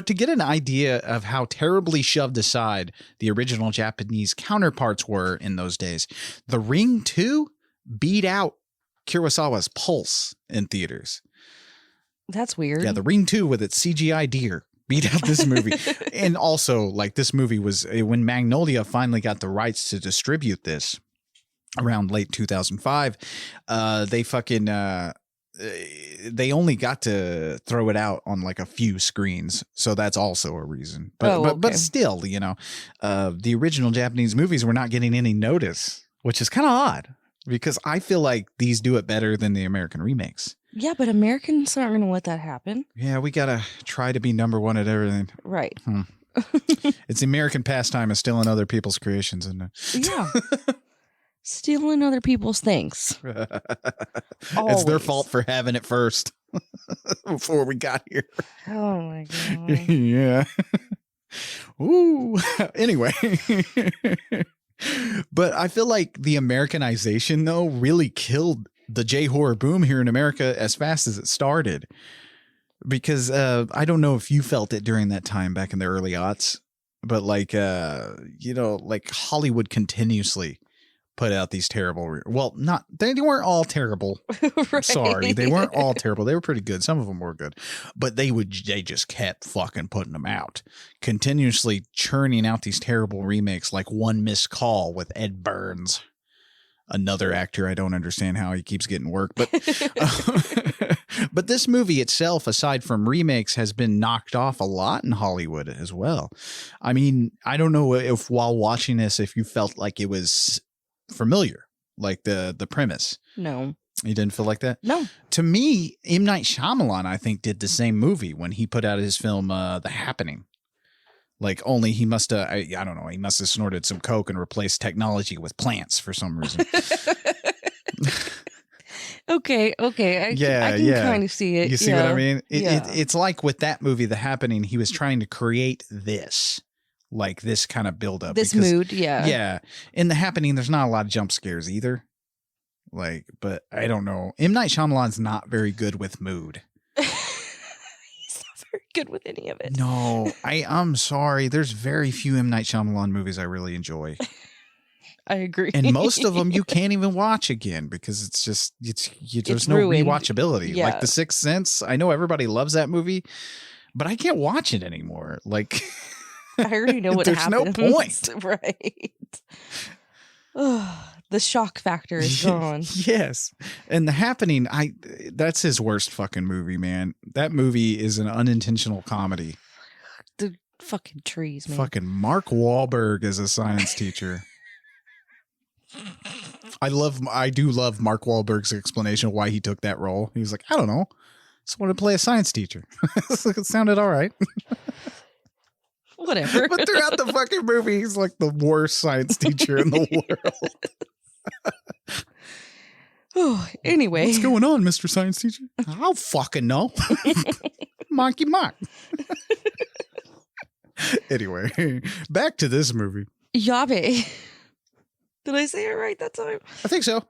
to get an idea of how terribly shoved aside the original Japanese counterparts were in those days, The Ring 2 beat out Kurosawa's Pulse in theaters. That's weird. Yeah, The Ring 2 with its CGI deer beat out this movie. And also, like, this movie was, when Magnolia finally got the rights to distribute this, around late 2005, they only got to throw it out on like a few screens, so that's also a reason. But still, you know, the original Japanese movies were not getting any notice, which is kind of odd because I feel like these do it better than the American remakes. Yeah, but Americans aren't going to let that happen. Yeah, we gotta try to be number one at everything. Right. It's the American pastime of stealing other people's creations, isn't it? Yeah. Stealing other people's things. It's their fault for having it first before we got here. Oh my God. Yeah. Ooh. Anyway. But I feel like the Americanization, though, really killed the J-horror boom here in America as fast as it started. Because I don't know if you felt it during that time back in the early aughts, but like, you know, like Hollywood continuously put out these terrible, they weren't all terrible. Right. Sorry, they weren't all terrible. They were pretty good. Some of them were good, but they just kept fucking putting them out, continuously churning out these terrible remakes, like One Missed Call with Ed Burns. another actor. I don't understand how he keeps getting work, but but this movie itself, aside from remakes, has been knocked off a lot in Hollywood as well. I mean, I don't know if while watching this, if you felt like it was familiar, like the premise. No. You didn't feel like that? No. To me, M. Night Shyamalan, I think, did the same movie when he put out his film, The Happening. Like, only he must have, I don't know, he must have snorted some coke and replaced technology with plants for some reason. Okay. I can kind of see it. You see what I mean? It's like with that movie, The Happening, he was trying to create this. Like this kind of buildup. This mood, yeah. Yeah. In The Happening, there's not a lot of jump scares either. Like, but I don't know. M. Night Shyamalan's not very good with mood. He's not very good with any of it. No, I'm sorry. There's very few M. Night Shyamalan movies I really enjoy. I agree. And most of them you can't even watch again because it's just, there's no ruined. rewatchability. Yeah. Like The Sixth Sense, I know everybody loves that movie, but I can't watch it anymore. Like, I already know what there's happens. no point. Right. The shock factor is gone. Yes. And The Happening, that's his worst fucking movie, man. That movie is an unintentional comedy. The fucking trees, man. Fucking Mark Wahlberg as a science teacher. I do love Mark Wahlberg's explanation of why he took that role. He was like, I don't know. Just wanted to play a science teacher. It sounded all right. Whatever. But throughout the fucking movie, he's like the worst science teacher in the world. Oh, anyway. What's going on, Mr. Science Teacher? I don't fucking know. Monkey Mark. Anyway, back to this movie. Yabe. Did I say it right that time? I think so.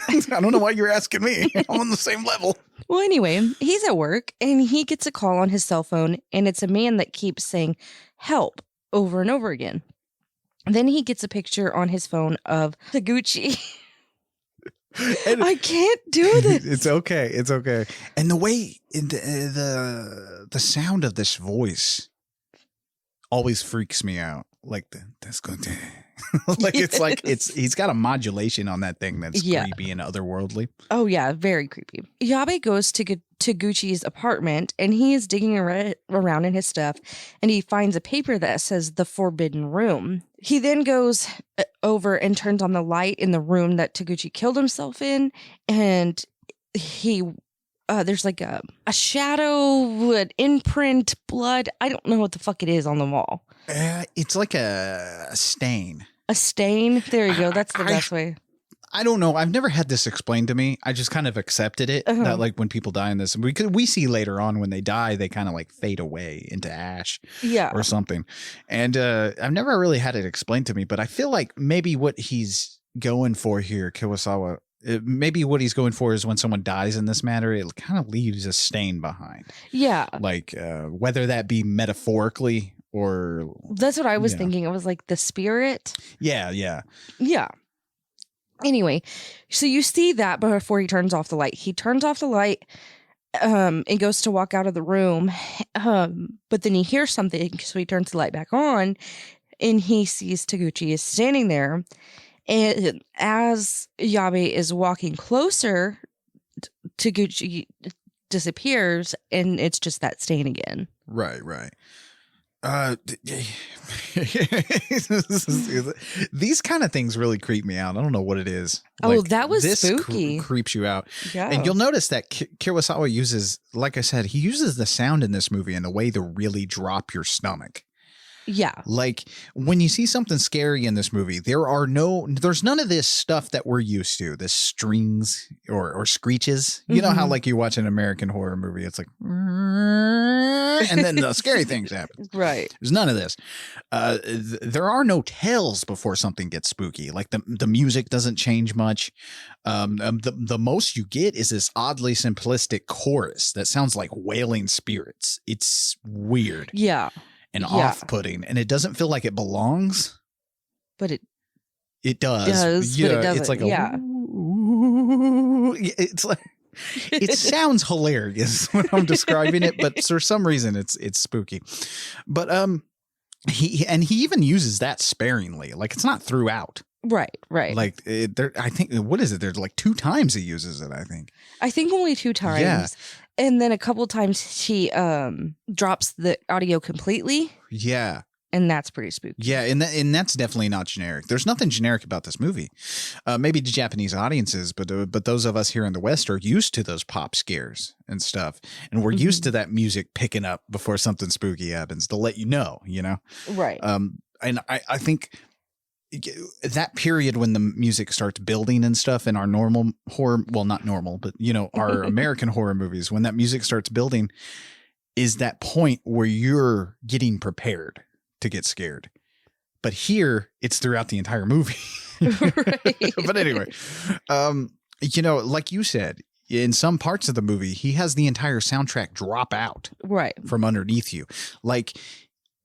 I don't know why you're asking me. I'm on the same level. Well, anyway, he's at work and he gets a call on his cell phone and it's a man that keeps saying help over and over again. Then he gets a picture on his phone of Taguchi. I can't do this. It's okay. It's okay. And the way the sound of this voice always freaks me out. Like that's going to like Yes. it's like he's got a modulation on that thing that's creepy and otherworldly. Oh yeah, very creepy. Yabe goes to Taguchi's apartment and he is digging around in his stuff and he finds a paper that says the Forbidden Room. He then goes over and turns on the light in the room that Taguchi killed himself in, and he there's like a shadow, an imprint, blood. I don't know what the fuck it is on the wall. It's like a stain. A stain? There you go. That's the best way. I don't know. I've never had this explained to me. I just kind of accepted it. That like when people die in this, we see later on when they die, they kind of like fade away into ash or something. And I've never really had it explained to me, but I feel like maybe what he's going for here, Kurosawa, maybe what he's going for is when someone dies in this matter, it kind of leaves a stain behind. Yeah. Like whether that be metaphorically or. That's what I was thinking. It was like the spirit. Yeah. Anyway, so you see that before he turns off the light. He turns off the light and goes to walk out of the room. But then he hears something, so he turns the light back on and he sees Taguchi is standing there. And as Yabe is walking closer, Taguchi disappears and it's just that stain again. Right. These kind of things really creep me out. I don't know what it is. Like, that was this spooky. Creeps you out. Yeah. And you'll notice that Kurosawa uses, like I said, he uses the sound in this movie in a way to really drop your stomach. Yeah. Like when you see something scary in this movie, there's none of this stuff that we're used to. This strings or screeches. You know how like you watch an American horror movie, it's like, and then the scary things happen. Right. There's none of this. There are no tells before something gets spooky. Like the music doesn't change much. The most you get is this oddly simplistic chorus that sounds like wailing spirits. It's weird. Yeah. And off-putting, and it doesn't feel like it belongs, but it does. Yeah, but it doesn't. It's like it's like it sounds hilarious when I'm describing it, but for some reason it's spooky. But he even uses that sparingly, like it's not throughout. Right. Like I think, what is it? There's like 2 times he uses it, I think. I think only 2 times. Yeah. And then a couple times she drops the audio completely. Yeah. And that's pretty spooky. Yeah, and that's definitely not generic. There's nothing generic about this movie. Maybe to Japanese audiences, but those of us here in the West are used to those pop scares and stuff, and we're used to that music picking up before something spooky happens to let you know. Right. And I think that period when the music starts building and stuff in our normal horror, well, not normal, but our American horror movies, when that music starts building, is that point where you're getting prepared to get scared. But here it's throughout the entire movie. Right. But anyway, like you said, in some parts of the movie, he has the entire soundtrack drop out right from underneath you. Like,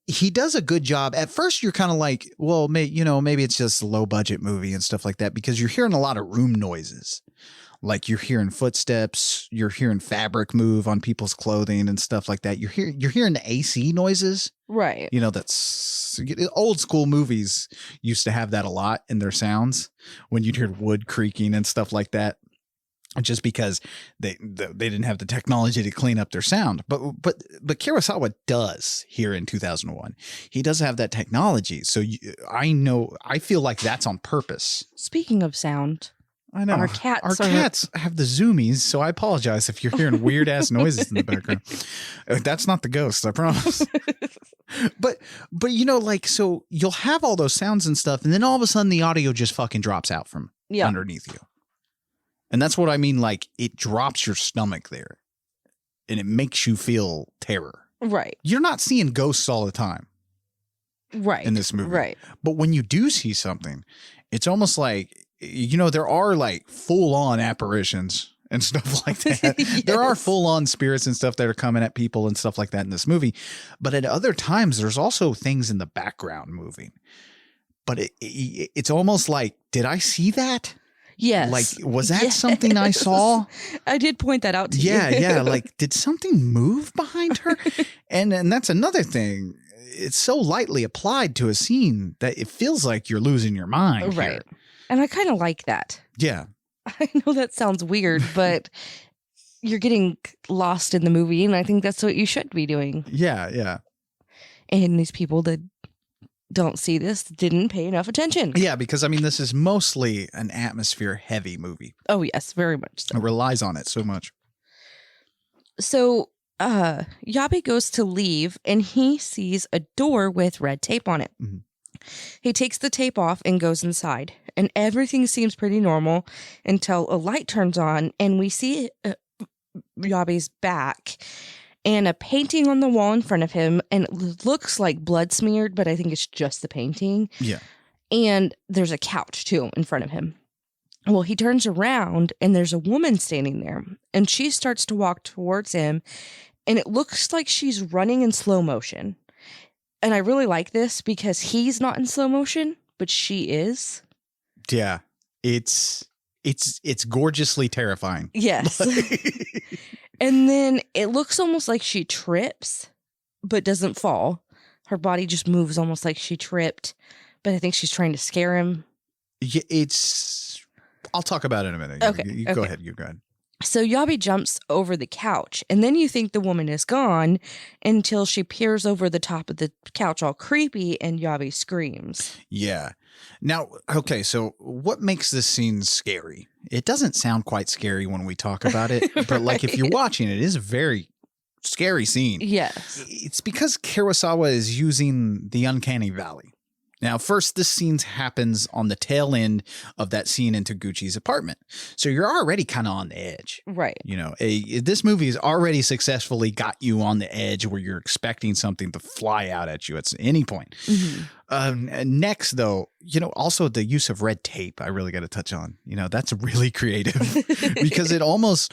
he does a good job. At first you're kind of like, well, maybe it's just a low budget movie and stuff like that, because you're hearing a lot of room noises. Like, you're hearing footsteps, you're hearing fabric move on people's clothing and stuff like that. You're hearing the AC noises. Right. That's old school movies used to have that a lot in their sounds, when you'd hear wood creaking and stuff like that, just because they didn't have the technology to clean up their sound. But Kurosawa does here in 2001. He does have that technology. So I feel like that's on purpose. Speaking of sound, I know our cats have the zoomies, so I apologize if you're hearing weird ass noises in the background. That's not the ghost, I promise. But so you'll have all those sounds and stuff, and then all of a sudden the audio just fucking drops out from underneath you. And that's what I mean. Like, it drops your stomach there, and it makes you feel terror. Right. You're not seeing ghosts all the time. Right. In this movie. Right. But when you do see something, it's almost like, there are like full on apparitions and stuff like that. Yes. There are full on spirits and stuff that are coming at people and stuff like that in this movie. But at other times, there's also things in the background moving. But it's almost like, did I see that? Yes. Like, was that something I saw? I did point that out to you. Yeah. Like, did something move behind her? And that's another thing. It's so lightly applied to a scene that it feels like you're losing your mind. Right. Here. And I kind of like that. Yeah. I know that sounds weird, but you're getting lost in the movie, and I think that's what you should be doing. Yeah. And these people that don't see this didn't pay enough attention. Yeah, because this is mostly an atmosphere heavy movie. Oh, yes, very much so. It relies on it so much. So Yabe goes to leave, and he sees a door with red tape on it. Mm-hmm. He takes the tape off and goes inside, and everything seems pretty normal until a light turns on, and we see Yabe's back and a painting on the wall in front of him, and it looks like blood smeared, but I think it's just the painting. Yeah. And there's a couch, too, in front of him. Well, he turns around, and there's a woman standing there, and she starts to walk towards him, and it looks like she's running in slow motion. And I really like this because he's not in slow motion, but she is. Yeah. It's gorgeously terrifying. Yes. And then it looks almost like she trips, but doesn't fall. Her body just moves almost like she tripped, but I think she's trying to scare him. Yeah, I'll talk about it in a minute. Okay. You go ahead. You go ahead. So Yabe jumps over the couch, and then you think the woman is gone until she peers over the top of the couch all creepy, and Yabe screams. Yeah. Now, okay, so what makes this scene scary? It doesn't sound quite scary when we talk about it, but like if you're watching it is a very scary scene. Yes. It's because Kurosawa is using the uncanny valley. Now, first, this scene happens on the tail end of that scene in Taguchi's apartment. So you're already kind of on the edge. Right. This movie has already successfully got you on the edge where you're expecting something to fly out at you at any point. Mm-hmm. Next, though, also the use of red tape, I really got to touch on. That's really creative because it almost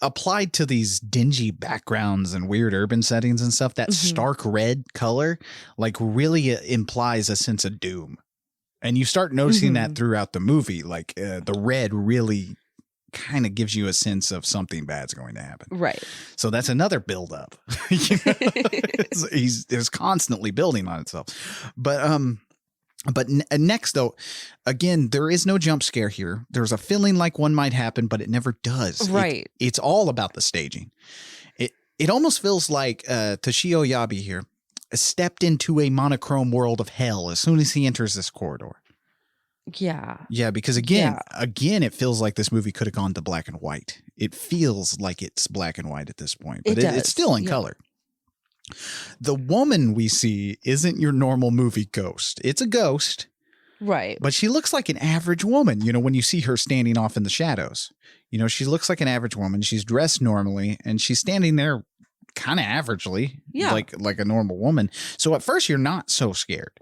applied to these dingy backgrounds and weird urban settings and stuff, that stark red color like really implies a sense of doom. And you start noticing that throughout the movie, like the red really kind of gives you a sense of something bad's going to happen. Right. So that's another buildup. It's constantly building on itself. But But next, though, again, there is no jump scare here. There's a feeling like one might happen, but it never does. Right. It's all about the staging. It almost feels like Toshio Yabe here stepped into a monochrome world of hell as soon as he enters this corridor. Yeah. Yeah, because again, it feels like this movie could have gone to black and white. It feels like it's black and white at this point, but it's still in color. The woman we see isn't your normal movie ghost. It's a ghost. Right. But she looks like an average woman, when you see her standing off in the shadows. She looks like an average woman. She's dressed normally and she's standing there kind of averagely, like a normal woman. So at first you're not so scared.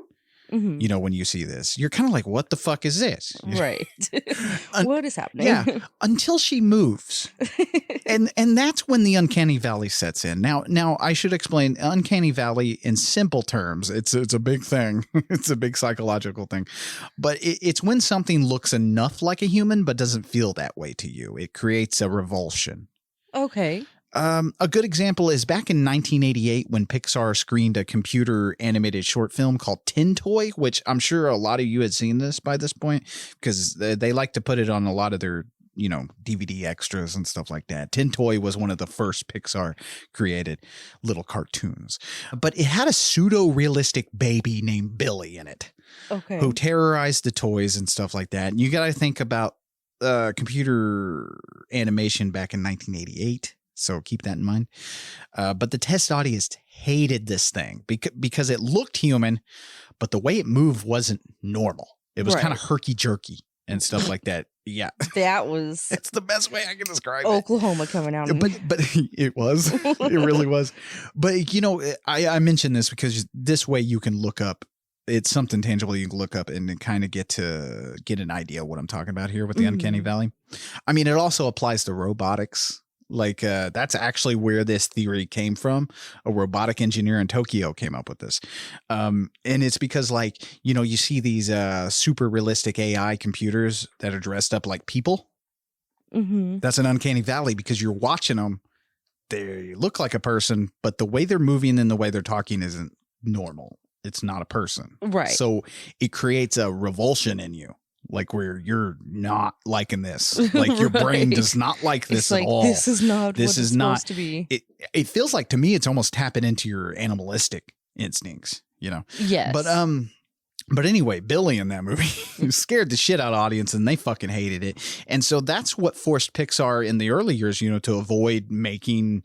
Mm-hmm. When you see this, you're kind of like, what the fuck is this? Right. What is happening? Yeah. Until she moves. and that's when the uncanny valley sets in. Now I should explain uncanny valley in simple terms. It's a big thing. It's a big psychological thing, but it's when something looks enough like a human, but doesn't feel that way to you. It creates a revulsion. Okay. A good example is back in 1988 when Pixar screened a computer animated short film called Tin Toy, which I'm sure a lot of you had seen this by this point because they like to put it on a lot of their, DVD extras and stuff like that. Tin Toy was one of the first Pixar created little cartoons, but it had a pseudo-realistic baby named Billy in it, who terrorized the toys and stuff like that. And you got to think about computer animation back in 1988. So keep that in mind. But the test audience hated this thing because it looked human, but the way it moved wasn't normal. It was kind of herky-jerky and stuff like that. Yeah. That was... It's the best way I can describe Oklahoma coming out. But it was. It really was. But, I mentioned this because this way you can look up. It's something tangible you can look up and kind of get an idea of what I'm talking about here with the Uncanny Valley. I mean, it also applies to robotics. Like that's actually where this theory came from. A robotic engineer in Tokyo came up with this. And it's because you see these super realistic AI computers that are dressed up like people. Mm-hmm. That's an uncanny valley because you're watching them. They look like a person, but the way they're moving and the way they're talking isn't normal. It's not a person. Right. So it creates a revulsion in you. Like where you're not liking this, like your brain does not like this at all. This is not what it's supposed to be. It feels like to me it's almost tapping into your animalistic instincts, Yes. But anyway, Billy in that movie scared the shit out of audience and they fucking hated it. And so that's what forced Pixar in the early years, to avoid making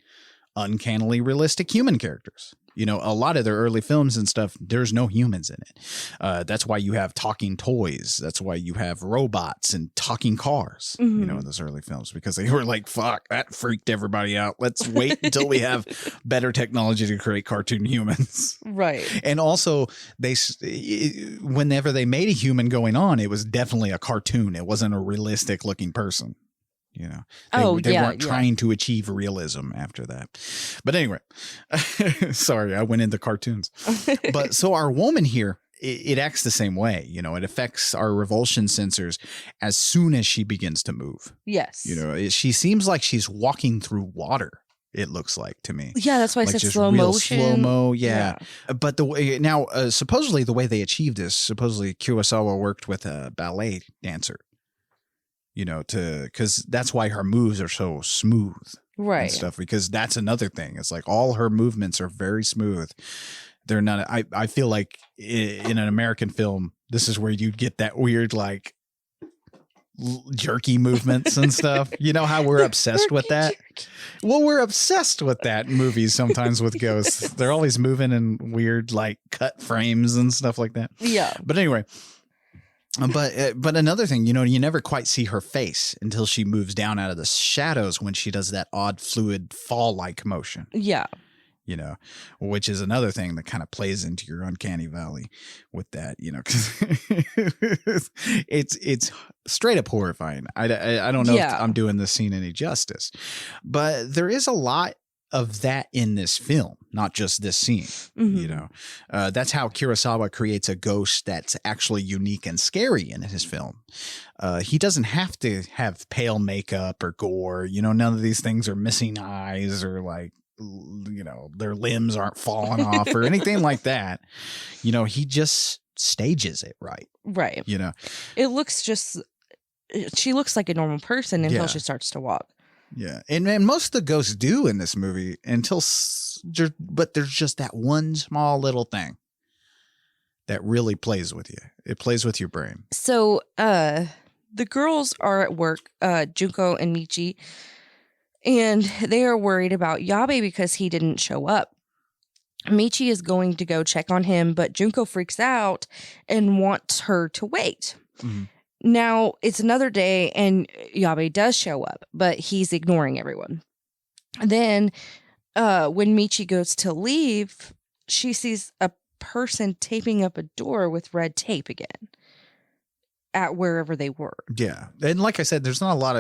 uncannily realistic human characters. A lot of their early films and stuff, there's no humans in it. That's why you have talking toys. That's why you have robots and talking cars, in those early films, because they were like, fuck, that freaked everybody out. Let's wait until we have better technology to create cartoon humans. Right. And also, whenever they made a human going on, it was definitely a cartoon. It wasn't a realistic looking person. They weren't trying to achieve realism after that. But anyway, sorry, I went into cartoons. But so our woman here, it acts the same way. It affects our revulsion sensors as soon as she begins to move. Yes. She seems like she's walking through water. It looks like to me. Yeah, that's why I said slow motion. Slow mo, yeah. But the way now, supposedly the way they achieved this, supposedly Kurosawa worked with a ballet dancer. Because that's why her moves are so smooth, right? And stuff, because that's another thing. It's like all her movements are very smooth. They're not. I feel like in an American film, this is where you'd get that weird like jerky movements and stuff. You know how we're obsessed with that? Well, we're obsessed with that in movies sometimes with ghosts. They're always moving in weird like cut frames and stuff like that. Yeah. But anyway. But another thing, you never quite see her face until she moves down out of the shadows when she does that odd fluid fall-like motion. Yeah. Which is another thing that kind of plays into your uncanny valley with that, because it's straight up horrifying. I don't know if I'm doing this scene any justice, but there is a lot of that in this film, not just this scene. That's how Kurosawa creates a ghost that's actually unique and scary in his film. He doesn't have to have pale makeup or gore. None of these things are missing eyes or like, their limbs aren't falling off or anything like that. He just stages it right. Right. You know? It looks she looks like a normal person until Yeah. she starts to walk. Yeah. And most of the ghosts do in this movie but there's just that one small little thing that really plays with you. It plays with your brain. So, the girls are at work, Junko and Michi, and they are worried about Yabe because he didn't show up. Michi is going to go check on him, but Junko freaks out and wants her to wait. Mhm. Now, it's another day, and Yabe does show up, but he's ignoring everyone. Then, when Michi goes to leave, she sees a person taping up a door with red tape again at wherever they were. Yeah. And like I said, there's a lot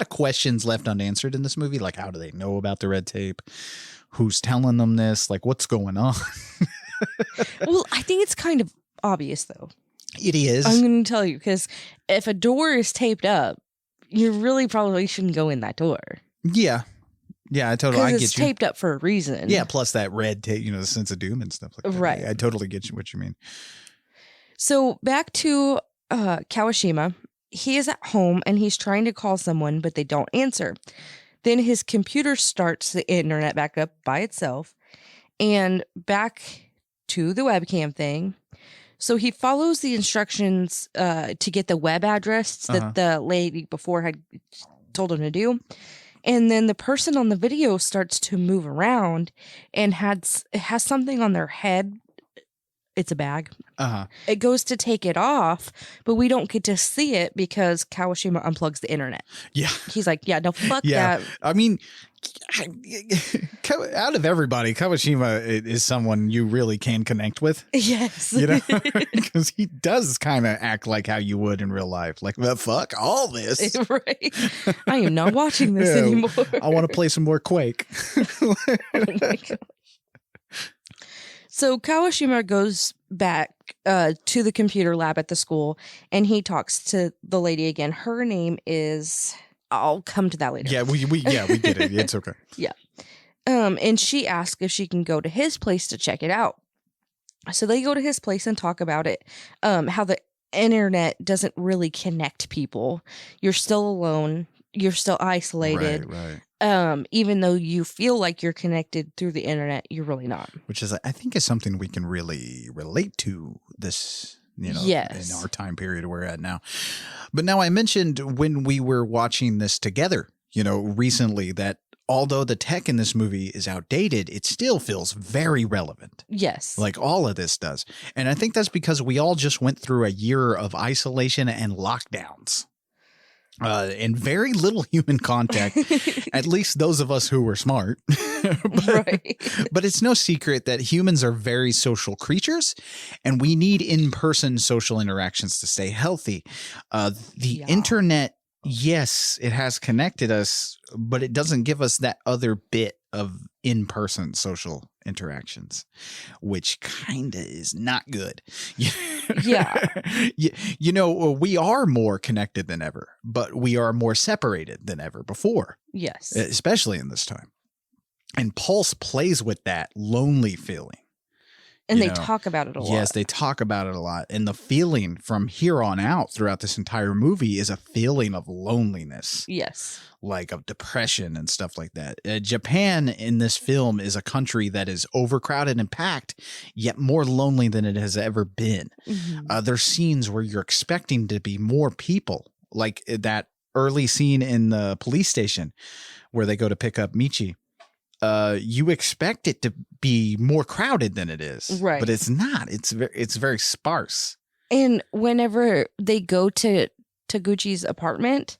of questions left unanswered in this movie. Like, how do they know about the red tape? Who's telling them this? Like, what's going on? Well, I think it's kind of obvious, though. It is. I'm going to tell you, because if a door is taped up, you really probably shouldn't go in that door. Yeah. Yeah, I totally Because get it's you. taped up for a reason. Yeah, plus that red tape, the sense of doom and stuff like that. Right. I totally get what you mean. So back to Kawashima. He is at home and he's trying to call someone, but they don't answer. Then his computer starts the internet back up by itself and back to the webcam thing. So he follows the instructions to get the web address that the lady before had told him to do. And then the person on the video starts to move around and has something on their head. It's a bag. It goes to take it off, but we don't get to see it because Kawashima unplugs the internet. Yeah. He's like, yeah, no, fuck Yeah. that. I mean, out of everybody, Kawashima is someone you really can connect with. Yes. Because he does kind of act like how you would in real life. Like, well, fuck all this. Right. I am not watching this Yeah, anymore. I want to play some more Quake. Oh my God. So Kawashima goes back to the computer lab at the school and he talks to the lady again. Her name is, I'll come to that later. Yeah, we get it. It's okay. Yeah. And she asks if she can go to his place to check it out. So they go to his place and talk about it. How the internet doesn't really connect people. You're still alone. You're still isolated. Right. Even though you feel like you're connected through the internet, you're really not. Which is, I think, is something we can really relate to this, Yes. in our time period we're at now. But now I mentioned when we were watching this together, recently, that although the tech in this movie is outdated, it still feels very relevant. Yes. Like all of this does. And I think that's because we all just went through a year of isolation and lockdowns. And very little human contact, at least those of us who were smart. Right. But it's no secret that humans are very social creatures, and we need in-person social interactions to stay healthy. The internet, yes, it has connected us, but it doesn't give us that other bit of in-person social interactions, which kind of is not good. Yeah. We are more connected than ever, but we are more separated than ever before. Yes. Especially in this time. And Pulse plays with that lonely feeling. And they talk about it a lot. Yes, they talk about it a lot. And the feeling from here on out throughout this entire movie is a feeling of loneliness. Yes. Like of depression and stuff like that. Japan in this film is a country that is overcrowded and packed, yet more lonely than it has ever been. Mm-hmm. There's scenes where you're expecting to be more people, like that early scene in the police station where they go to pick up Michi. You expect it to be more crowded than it is, right? But it's not. It's very sparse. And whenever they go to Taguchi's apartment,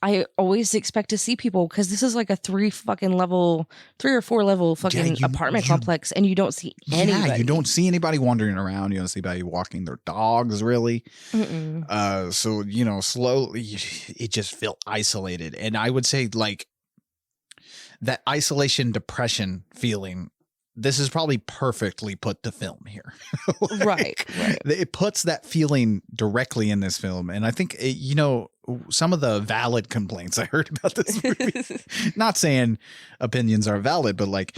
I always expect to see people because this is like a 3 or 4 level fucking apartment complex, and you don't see anybody. Yeah, you don't see anybody wandering around. You don't see anybody walking their dogs, really. Mm-mm. So slowly, it just felt isolated, and I would say like. That isolation depression feeling, this is probably perfectly put to film here. Right. It puts that feeling directly in this film. And I think, some of the valid complaints I heard about this movie, not saying opinions are valid, but like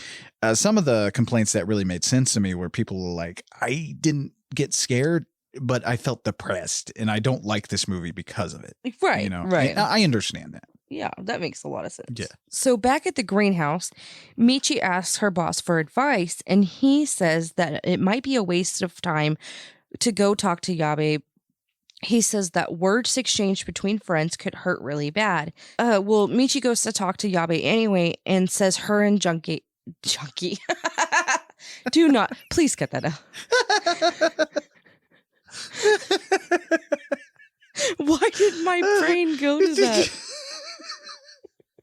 some of the complaints that really made sense to me were people were like, I didn't get scared but I felt depressed, and I don't like this movie because of it. Right, You know, right. I understand that. Yeah, that makes a lot of sense. Yeah. So back at the greenhouse, Michi asks her boss for advice, and he says that it might be a waste of time to go talk to Yabe. He says that words exchanged between friends could hurt really bad. Well, Michi goes to talk to Yabe anyway and says her and Junkie. Do not, please cut that out. Why did my brain go to that?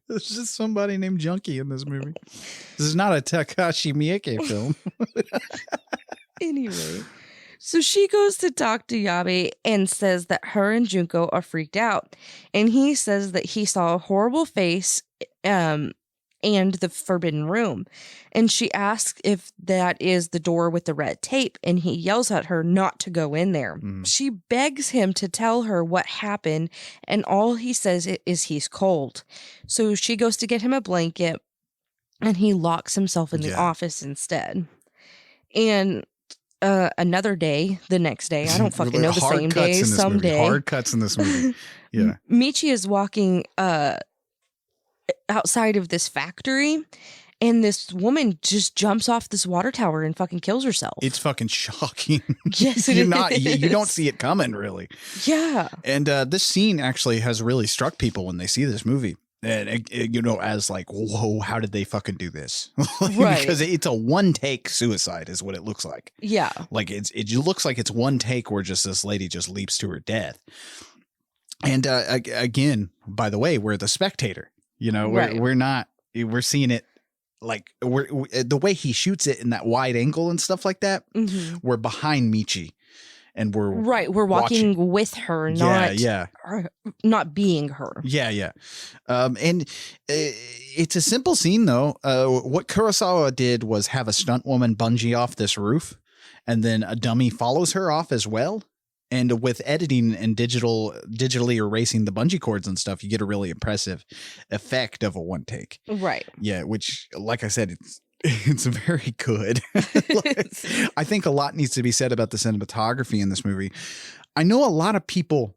There's just somebody named Junkie in this movie. This is not a Takashi Miike film. Anyway, so she goes to talk to Yabe and says that her and Junko are freaked out. And he says that he saw a horrible face and the forbidden room. And she asks if that is the door with the red tape. And he yells at her not to go in there. She begs him to tell her what happened. And all he says is he's cold. So she goes to get him a blanket. And he locks himself in the office instead. And another day, the next day, I don't fucking know, the same day, someday. Hard cuts in this movie. Yeah. Michi is walking outside of this factory, and this woman just jumps off this water tower and fucking kills herself. It's fucking shocking. Yes, it is. You don't see it coming, really. Yeah. And this scene actually has really struck people when they see this movie. And, you know, as like, whoa, how did they fucking do this? Right. Because it's a one take suicide is what it looks like. Yeah. Like it looks like it's one take where just this lady just leaps to her death. And again, by the way, we're the spectator. You know, we're seeing it like the way he shoots it in that wide angle and stuff like that. Mm-hmm. We're behind Michi. And we're walking with her, not being her. Yeah. And it's a simple scene, though. What Kurosawa did was have a stunt woman bungee off this roof, and then a dummy follows her off as well. And with editing and digitally erasing the bungee cords and stuff, you get a really impressive effect of a one take. Right. Yeah, which, like I said, it's very good. I think a lot needs to be said about the cinematography in this movie. I know a lot of people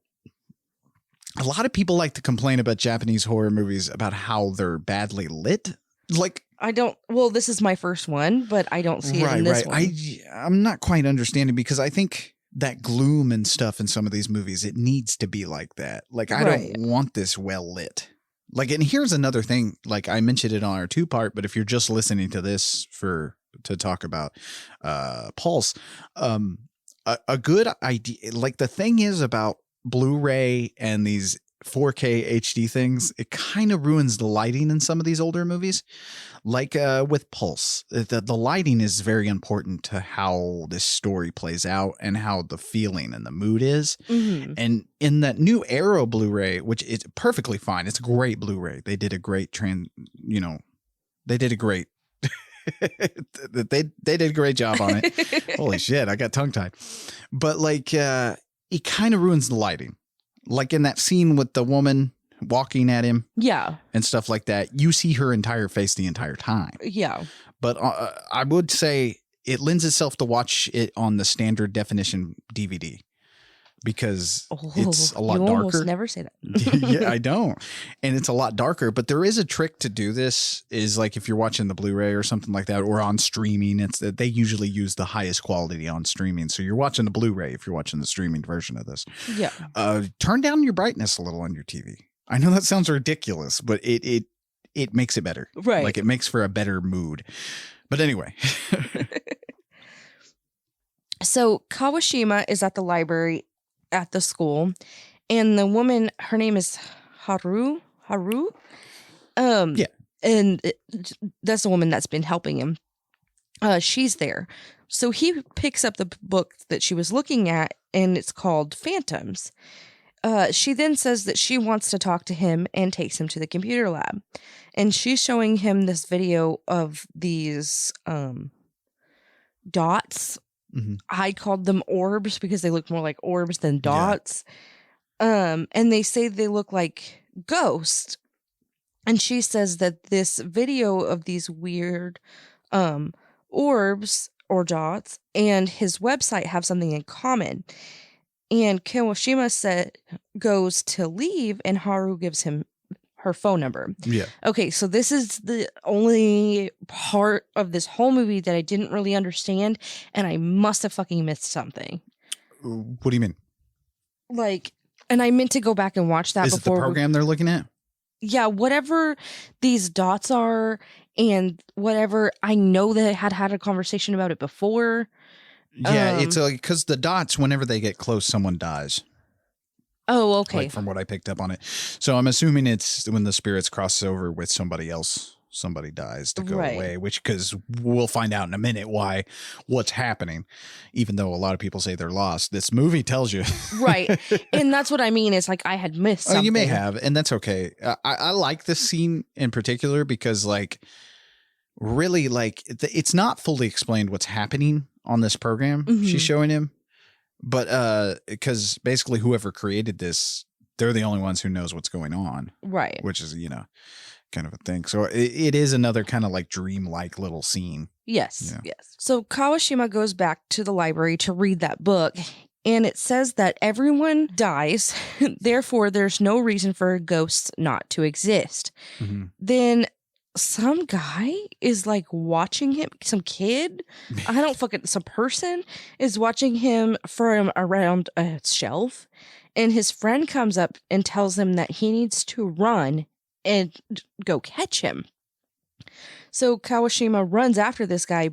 like to complain about Japanese horror movies about how they're badly lit. Like, this is my first one, but I don't see it in this one. I'm not quite understanding, because I think that gloom and stuff in some of these movies, it needs to be like that. Like, I don't want this well lit. Like, and here's another thing, like I mentioned it on our 2-part, but if you're just listening to this to talk about Pulse, a good idea, like the thing is about Blu-ray and these 4K HD things, it kind of ruins the lighting in some of these older movies. Like with Pulse, the lighting is very important to how this story plays out and how the feeling and the mood is. Mm-hmm. And in that new Arrow Blu-ray, which is perfectly fine, it's a great Blu-ray. They did a great they did a great they did a great job on it. Holy shit, I got tongue-tied. But like it kind of ruins the lighting. Like in that scene with the woman walking at him, and stuff like that, you see her entire face the entire time. But I would say it lends itself to watch it on the standard definition DVD, because it's a lot darker. You almost never say that. Yeah, I don't. And it's a lot darker, but there is a trick to do this, is like if you're watching the Blu-ray or something like that, or on streaming, it's that they usually use the highest quality on streaming. So you're watching the Blu-ray if you're watching the streaming version of this. Yeah. Turn down your brightness a little on your TV. I know that sounds ridiculous, but it makes it better. Right. Like it makes for a better mood. But anyway. So Kawashima is at the library at the school, and the woman, her name is Haru. And that's the woman that's been helping him. She's there. So he picks up the book that she was looking at, and it's called Phantoms. She then says that she wants to talk to him and takes him to the computer lab. And she's showing him this video of these dots. Mm-hmm. I called them orbs because they look more like orbs than dots. Yeah. And they say they look like ghosts. And she says that this video of these weird orbs or dots and his website have something in common. And Kawashima goes to leave, and Haru gives him her phone number. Yeah. Okay, so this is the only part of this whole movie that I didn't really understand, and I must have fucking missed something. What do you mean? Like, and I meant to go back and watch that Is before. It the program they're looking at? Yeah, whatever these dots are and whatever. I know that I had a conversation about it before. Yeah, it's because the dots, whenever they get close, someone dies. Oh, okay. Like from what I picked up on it. So I'm assuming it's when the spirits cross over with somebody else, somebody dies to go away, which, because we'll find out in a minute what's happening, even though a lot of people say they're lost. This movie tells you. Right. And that's what I mean. It's like I had missed something. You may have, and that's okay. I like this scene in particular because, like, really, like, it's not fully explained what's happening on this program she's showing him. But because basically whoever created this, they're the only ones who knows what's going on. Right. Which is, kind of a thing. So it is another kind of like dream-like little scene. Yes. Yeah. Yes. So Kawashima goes back to the library to read that book, and it says that everyone dies. Therefore, there's no reason for ghosts not to exist. Mm-hmm. Then some guy is like watching him, some kid, some person is watching him from around a shelf, and his friend comes up and tells him that he needs to run and go catch him. So Kawashima runs after this guy,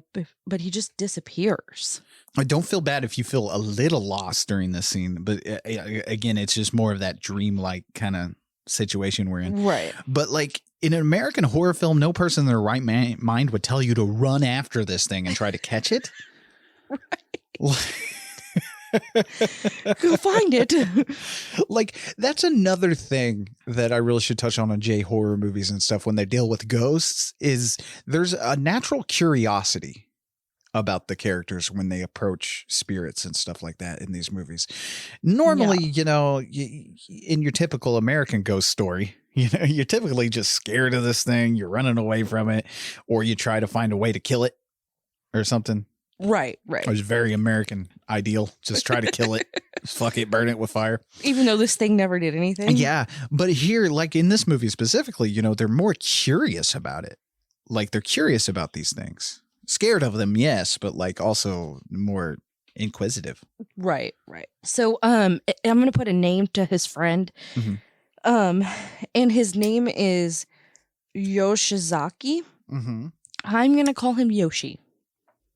but he just disappears. I don't feel bad if you feel a little lost during this scene, but again, it's just more of that dream-like kind of situation we're in. Right. But like, in an American horror film, no person in their right mind would tell you to run after this thing and try to catch it. Right. Go find it. Like, that's another thing that I really should touch on J-horror movies and stuff when they deal with ghosts, is there's a natural curiosity about the characters when they approach spirits and stuff like that in these movies. Normally, in your typical American ghost story, you're typically just scared of this thing, you're running away from it, or you try to find a way to kill it or something. Right. It was very American ideal. Just try to kill it. Fuck it, burn it with fire. Even though this thing never did anything. Yeah. But here, like in this movie specifically, they're more curious about it. Like, they're curious about these things. Scared of them, yes, but like also more inquisitive. Right. So I'm going to put a name to his friend. Mm-hmm. And his name is Yoshizaki. Mm-hmm. I'm going to call him Yoshi.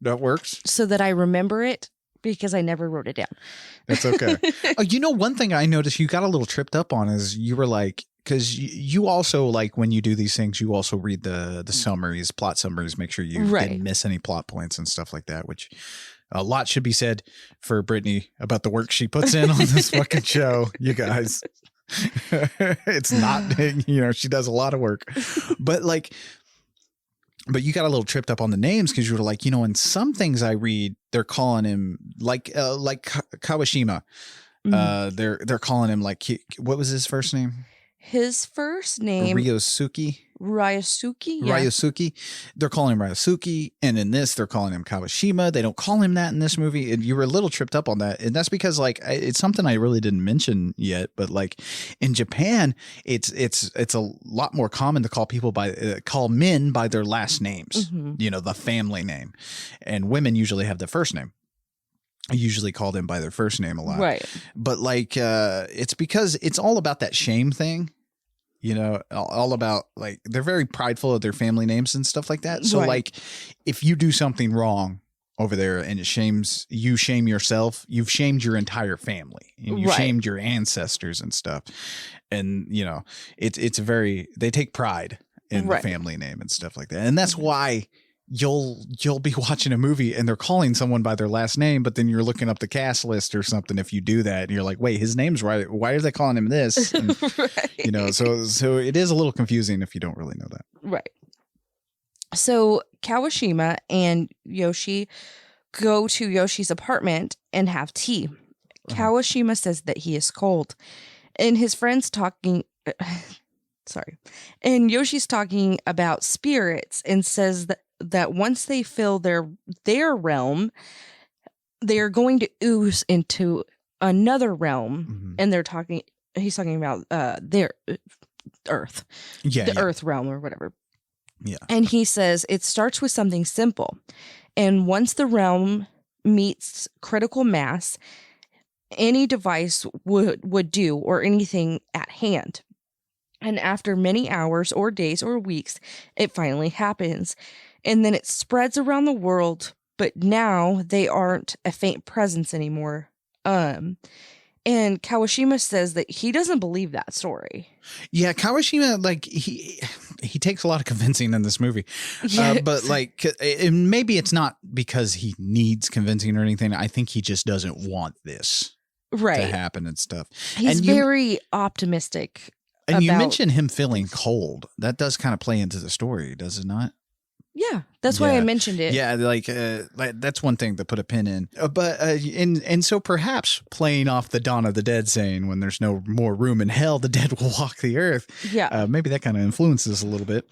That works. So that I remember it, because I never wrote it down. That's okay. One thing I noticed you got a little tripped up on is you were like, because you also, like, when you do these things, you also read the summaries, plot summaries, make sure you didn't miss any plot points and stuff like that, which a lot should be said for Brittany about the work she puts in on this fucking show, you guys. It's not, she does a lot of work. But you got a little tripped up on the names because you were like, in some things I read, they're calling him like Kawashima. Mm-hmm. They're calling him like, what was his first name? His first name, Ryosuke. Yeah. Ryosuke. They're calling him Ryosuke, and in this they're calling him Kawashima. They don't call him that in this movie, and you were a little tripped up on that. And that's because, like, it's something I really didn't mention yet, but like in Japan, it's a lot more common to call men by their last names. Mm-hmm. The family name, and women usually have the first name. I usually call them by their first name a lot. Right. But like, it's because it's all about that shame thing, all about, like, they're very prideful of their family names and stuff like that. So like, if you do something wrong over there and you shame yourself, you've shamed your entire family and you shamed your ancestors and stuff. And, they take pride in the family name and stuff like that. And that's why you'll be watching a movie and they're calling someone by their last name, but then you're looking up the cast list or something. If you do that and you're like, wait, his name's right. Why are they calling him this? And, so it is a little confusing if you don't really know that. Right. So Kawashima and Yoshi go to Yoshi's apartment and have tea. Kawashima says that he is cold, and his friend's talking. And Yoshi's talking about spirits and says that once they fill their realm, they are going to ooze into another realm, and he's talking about their Earth, the Earth realm or whatever. Yeah. And he says it starts with something simple, and once the realm meets critical mass, any device would do, or anything at hand. And after many hours or days or weeks, it finally happens. And then it spreads around the world, but now they aren't a faint presence anymore. And Kawashima says that he doesn't believe that story. Yeah, Kawashima, like, he takes a lot of convincing in this movie. Yes. But, like, maybe it's not because he needs convincing or anything. I think he just doesn't want this to happen and stuff. He's very optimistic. And you mentioned him feeling cold. That does kind of play into the story, does it not? Yeah, that's why I mentioned it. Yeah, like that's one thing to put a pin in. And so perhaps playing off the Dawn of the Dead saying, when there's no more room in hell, the dead will walk the earth. Yeah. Maybe that kind of influences a little bit.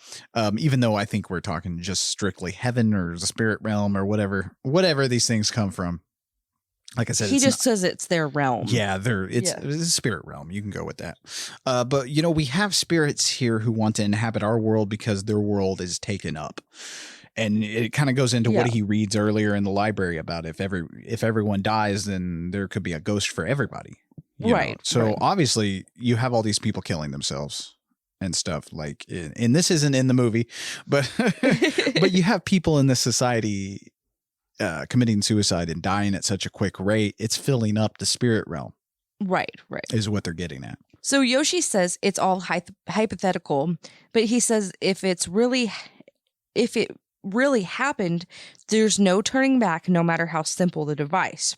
Even though I think we're talking just strictly heaven or the spirit realm or whatever these things come from. Like I said, he just says it's their realm. Yeah, it's a spirit realm. You can go with that. But, we have spirits here who want to inhabit our world because their world is taken up. And it kind of goes into what he reads earlier in the library about if everyone dies, then there could be a ghost for everybody. Right. So obviously you have all these people killing themselves and stuff, like, and this isn't in the movie, but but you have people in this society committing suicide and dying at such a quick rate. It's filling up the spirit realm. Right. Is what they're getting at. So Yoshi says it's all hypothetical, but he says if it really happened, there's no turning back, no matter how simple the device.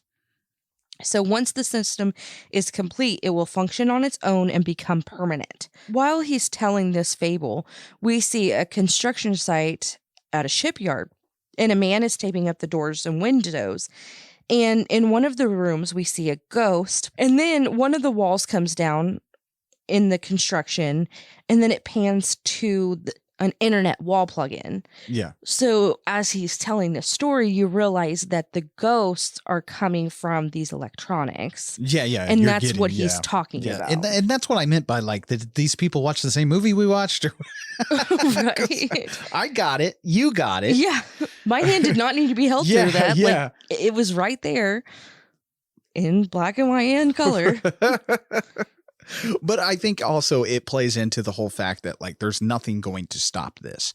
So once the system is complete, it will function on its own and become permanent. While he's telling this fable, we see a construction site at a shipyard, and a man is taping up the doors and windows. And in one of the rooms, we see a ghost. And then one of the walls comes down in the construction, and then it pans to an internet wall plug-in. Yeah. So as he's telling the story, you realize that the ghosts are coming from these electronics. Yeah. And that's what he's talking about. And that's what I meant by, like, did these people watch the same movie we watched? Right. I got it. You got it. Yeah. My hand did not need to be held through that. Yeah. Like, it was right there in black and white and color. But I think also it plays into the whole fact that, like, there's nothing going to stop this.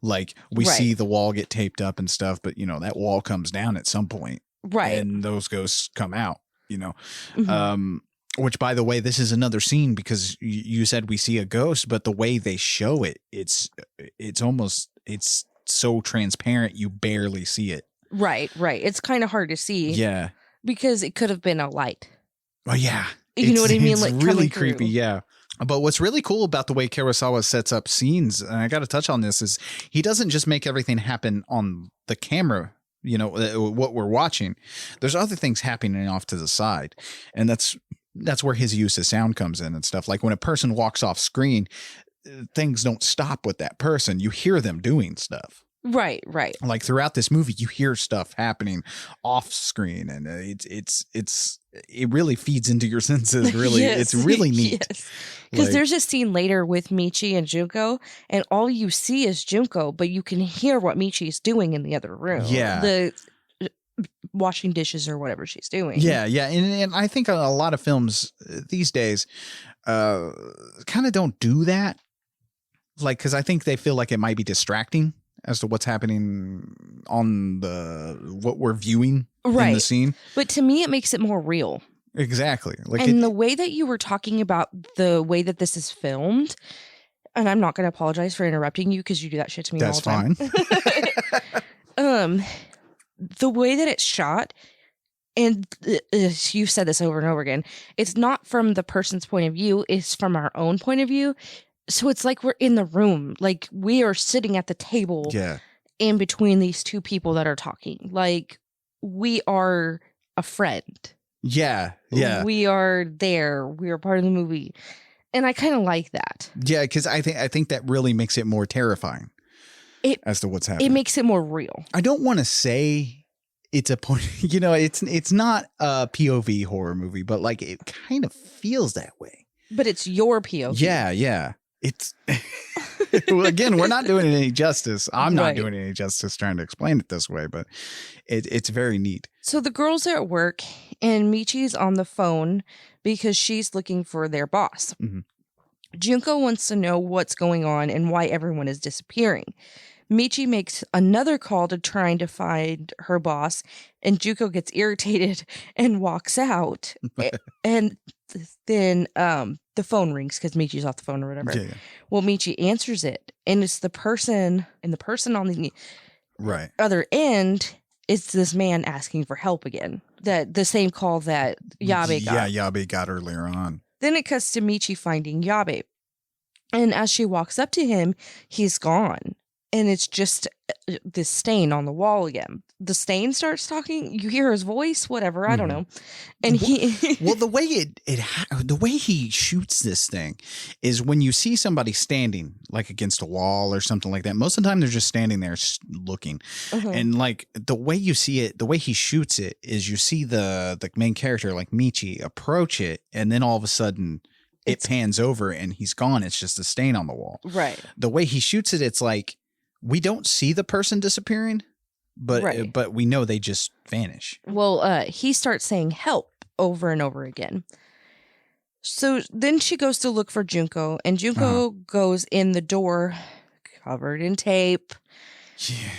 Like, we see the wall get taped up and stuff, but, that wall comes down at some point. Right. And those ghosts come out, Mm-hmm. Which, by the way, this is another scene because you said we see a ghost, but the way they show it, it's so transparent you barely see it. Right. It's kind of hard to see. Yeah. Because it could have been a light. Oh, yeah. You know what I mean? It's Like, really creepy. Yeah. But what's really cool about the way Kurosawa sets up scenes, and I got to touch on this, is he doesn't just make everything happen on the camera, what we're watching. There's other things happening off to the side. And that's where his use of sound comes in and stuff. Like when a person walks off screen, things don't stop with that person. You hear them doing stuff. Right. Like throughout this movie, you hear stuff happening off screen, and it really feeds into your senses. Really, it's really neat. Because there's a scene later with Michi and Junko, and all you see is Junko, but you can hear what Michi's doing in the other room. Yeah, the washing dishes or whatever she's doing. Yeah, and I think a lot of films these days kind of don't do that. Like, because I think they feel like it might be distracting as to what's happening on what we're viewing in the scene. But to me, it makes it more real. Exactly. Like, and the way that you were talking about the way that this is filmed, and I'm not going to apologize for interrupting you because you do that shit to me all the time. That's fine. The way that it's shot, and you've said this over and over again, it's not from the person's point of view, it's from our own point of view. So it's like we're in the room, like we are sitting at the table in between these two people that are talking. Like we are a friend. Yeah. We are there. We are part of the movie. And I kind of like that. Yeah, because I think that really makes it more terrifying. as to what's happening. It makes it more real. I don't want to say it's a point, it's not a POV horror movie, but like it kind of feels that way. But it's your POV. Yeah. It's well, again, we're not doing it any justice. I'm not Right. doing it any justice trying to explain it this way, but it's very neat. So the girls are at work and Michi's on the phone because she's looking for their boss. Mhm. Junko wants to know what's going on and why everyone is disappearing. Michi makes another call to trying to find her boss, and Junko gets irritated and walks out. And then the phone rings because Michi's off the phone or whatever. Yeah. Well, Michi answers it, and it's the person, and the person on the Right. other end is this man asking for help again. That the same call that Yabe got. Yeah, Yabe got earlier on. Then it cuts to Michi finding Yabe. And as she walks up to him, he's gone. And it's just this stain on the wall again. The stain starts talking. You hear his voice, whatever. I don't know. And he... Well, the way the way he shoots this thing is when you see somebody standing like against a wall or something like that. Most of the time they're just standing there looking. And like the way you see it, the way he shoots it is you see the main character like Michi approach it, and then all of a sudden it pans over and he's gone. It's just a stain on the wall. Right. The way he shoots it, it's like we don't see the person disappearing, but we know they just vanish. Well, he starts saying help over and over again. So then she goes to look for Junko, and Junko goes in the door covered in tape. Yeah.